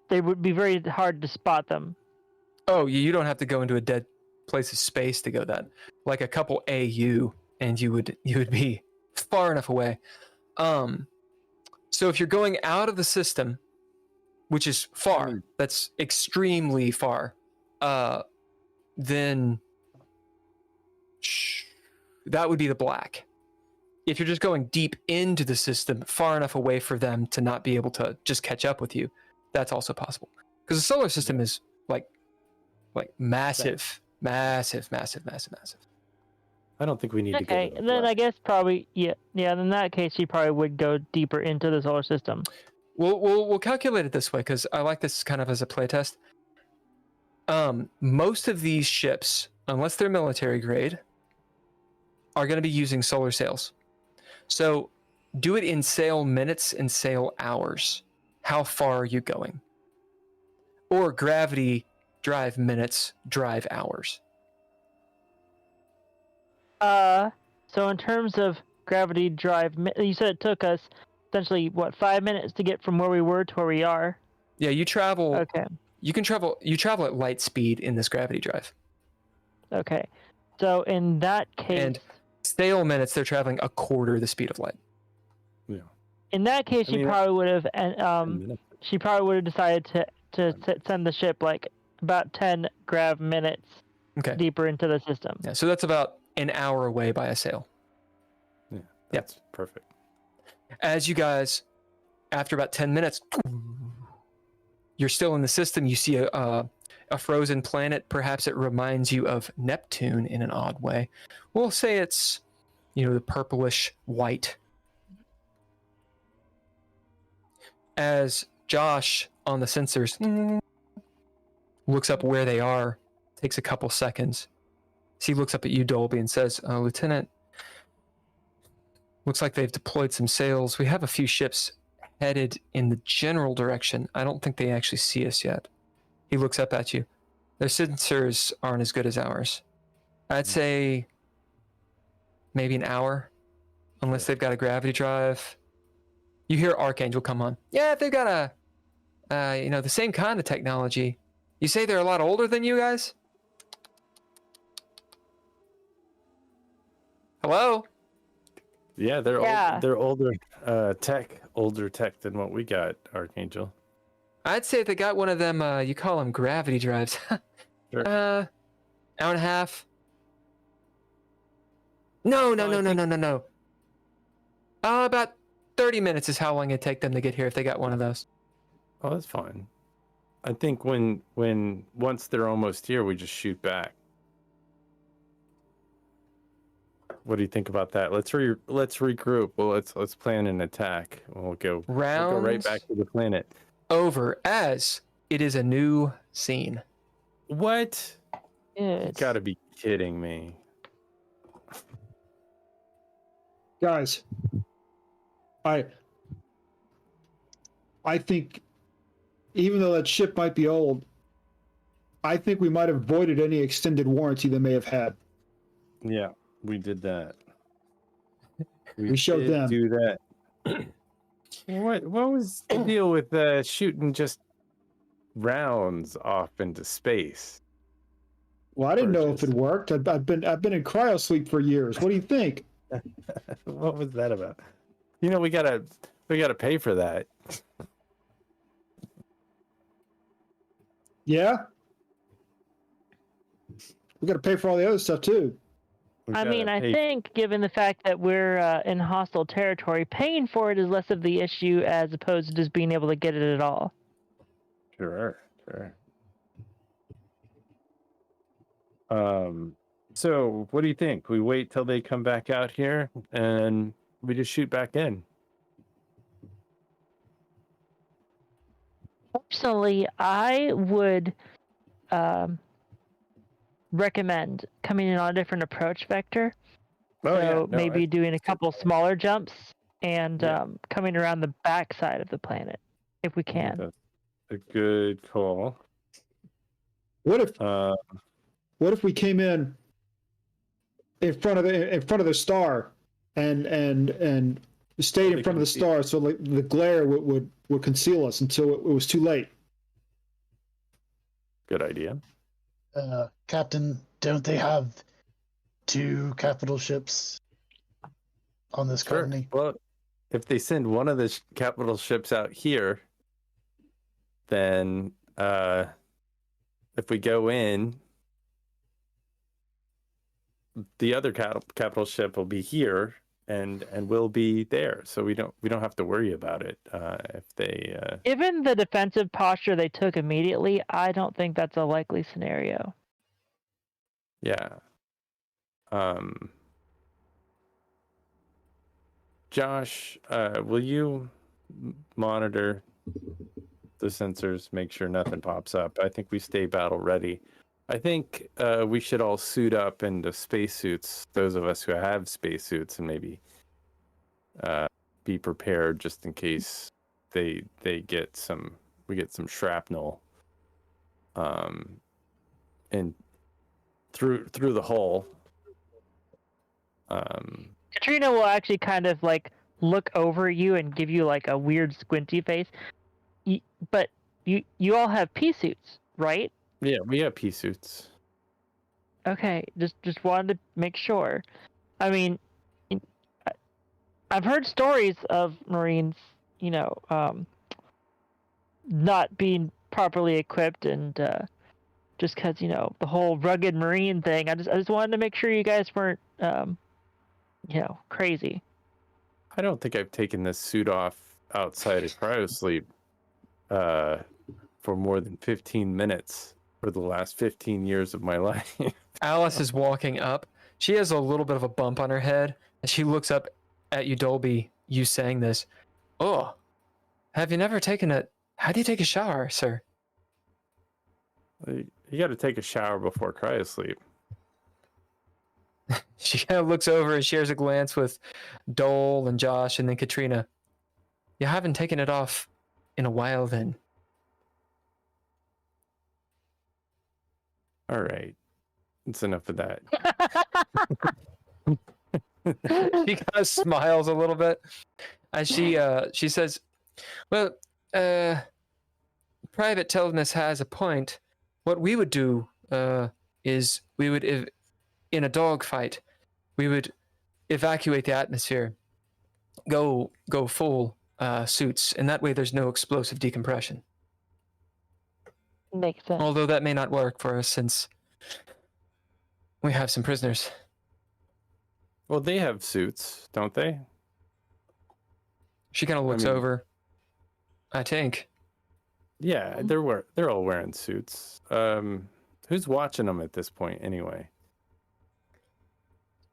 would be very hard to spot them. Oh, you don't have to go into a dead place of space to go that. Like a couple AU, and you would be far enough away. So if you're going out of the system, which is far, that's extremely far, then that would be the black. If you're just going deep into the system, far enough away for them to not be able to just catch up with you, that's also possible. Because the solar system is like massive. I don't think we need to go. Okay, then I guess probably yeah. In that case, she probably would go deeper into the solar system. We'll calculate it this way because I like this kind of as a playtest. Most of these ships, unless they're military grade, are going to be using solar sails. So do it in sail minutes and sail hours. How far are you going? Or gravity drive minutes, drive hours. So in terms of gravity drive, you said it took us essentially, what, 5 minutes to get from where we were to where we are? Yeah, you travel. Okay. You travel at light speed in this gravity drive. Okay. So in that case, And stale minutes, they're traveling a quarter the speed of light. Yeah. in that case, I mean, probably would have, 10 minutes. she probably would have decided to send the ship like about 10 grav minutes Okay. deeper into the system. Yeah, so that's about an hour away by a sail. Yeah, that's perfect. As you guys, after about 10 minutes, you're still in the system. You see a frozen planet. Perhaps it reminds you of Neptune in an odd way. We'll say it's, the purplish white. As Josh on the sensors looks up where they are, takes a couple seconds. So he looks up at you, Dolby, and says, Lieutenant, looks like they've deployed some sails. We have a few ships headed in the general direction. I don't think they actually see us yet. He looks up at you. Their sensors aren't as good as ours. I'd say maybe an hour, unless they've got a gravity drive. You hear Archangel come on. Yeah, if they've got the same kind of technology. You say they're a lot older than you guys? Hello? Yeah, they're Yeah. they're older tech than what we got, Archangel. I'd say they got one of them, you call them gravity drives. Sure. Hour and a half. No. About 30 minutes is how long it'd take them to get here if they got one of those. Oh, that's fine. I think once they're almost here, we just shoot back. What do you think about that? Let's regroup. Well, let's plan an attack. We'll go right back to the planet. Over as it is a new scene. What? You Yes. gotta be kidding me. Guys, I think even though that ship might be old, I think we might have avoided any extended warranty they may have had. Yeah, we did that. We showed did them. do that. What was the deal with shooting just rounds off into space? Well, I didn't know if Burgess. it worked. I've been in cryosleep for years. What do you think? What was that about? We gotta pay for that. Yeah, we got to pay for all the other stuff too. I mean, I think given the fact that we're in hostile territory, paying for it is less of the issue as opposed to just being able to get it at all. Sure. So what do you think? We wait till they come back out here and we just shoot back in. Personally, I would recommend coming in on a different approach vector. Maybe doing a couple smaller jumps and coming around the back side of the planet, if we can. That's a good call. What if we came in front of the star and stayed in front of the star, so like the glare would conceal us until it was too late. Good idea. Captain, don't they have 2 capital ships on this colony? Well, if they send one of the capital ships out here, then if we go in, the other capital ship will be here, and we'll be there, so we don't have to worry about it. If they Given the defensive posture they took immediately, I don't think that's a likely scenario. yeah. Josh, will you monitor the sensors, make sure nothing pops up? I think we stay battle ready. I think we should all suit up into spacesuits, those of us who have spacesuits, and maybe be prepared just in case we get some shrapnel and through the hull. Katrina will actually kind of like look over you and give you like a weird squinty face. But you all have pea suits, right? Yeah, we have pea suits. Okay, just wanted to make sure. I mean, I've heard stories of Marines, not being properly equipped, and just because the whole rugged Marine thing. I just wanted to make sure you guys weren't, crazy. I don't think I've taken this suit off outside of cryosleep for more than 15 minutes for the last 15 years of my life. Alice is walking up. She has a little bit of a bump on her head, and she looks up at you, Dolby, you saying this. Oh, have you never taken a... How do you take a shower, sir? You got to take a shower before cryosleep. She kind of looks over and shares a glance with Dole and Josh and then Katrina. You haven't taken it off in a while then. All right. It's enough of that. She kind of smiles a little bit as she says, well, Private Telmus has a point. What we would do is we would, in a dogfight, we would evacuate the atmosphere, go full suits, and that way there's no explosive decompression. Makes sense. Although that may not work for us since we have some prisoners. Well, they have suits, don't they? She kind of looks over. I think. Yeah, they're all wearing suits. Who's watching them at this point anyway?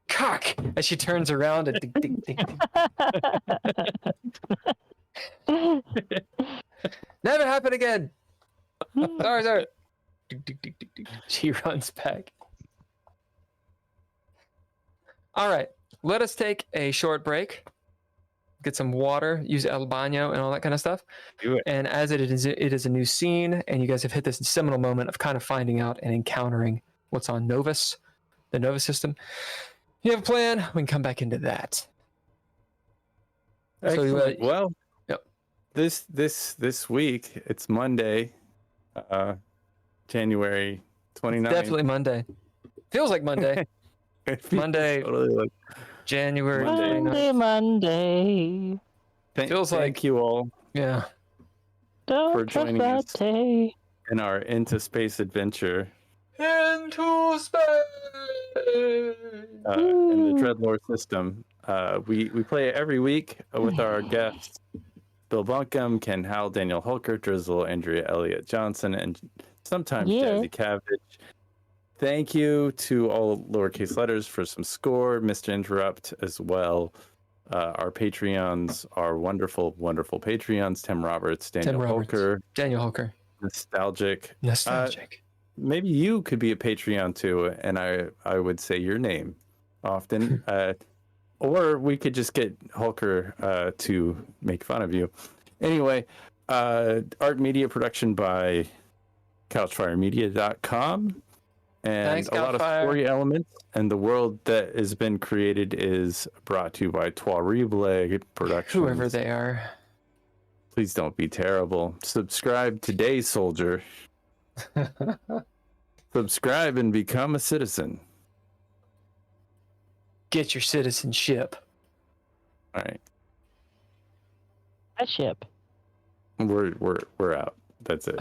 Cock! As she turns around and ding, ding, ding, ding. Never happen again. Sorry. Ding, ding, ding, ding, ding. She runs back. All right, let us take a short break. Get some water, use El Baño and all that kind of stuff. Do it. And as it is a new scene, and you guys have hit this seminal moment of kind of finding out and encountering what's on Novus, the Novus system. You have a plan, we can come back into that. Excellent. Well, yep. This week, it's Monday, January 29th. Definitely Monday. Feels like Monday. Monday, totally like January Monday, 29th. Monday. Feels like- thank you all Don't For trust joining that us. day. in our into space adventure Into space. in the DreadLore system. We play it every week with our guests Bill Bunkum, Ken Howl, Daniel Hulker, Drizzle, Andrea Elliott-Johnson, and sometimes Yeah. Jazzy Cabbage. Thank you to all lowercase letters for some score, Mr. Interrupt as well. Our Patreons are wonderful, wonderful Patreons. Tim Roberts, Daniel Hulker, Daniel Hulker. Nostalgic. Nostalgic. Maybe you could be a Patreon too, and I would say your name often. Or we could just get Hulker to make fun of you. Anyway, art media production by couchfiremedia.com. And Thanks, a lot of Couchfire. story elements, and the world that has been created is brought to you by Trois Productions. Whoever they are. Please don't be terrible. Subscribe today, soldier. Subscribe and become a citizen. Get your citizenship. All right, A ship. we're out. That's it.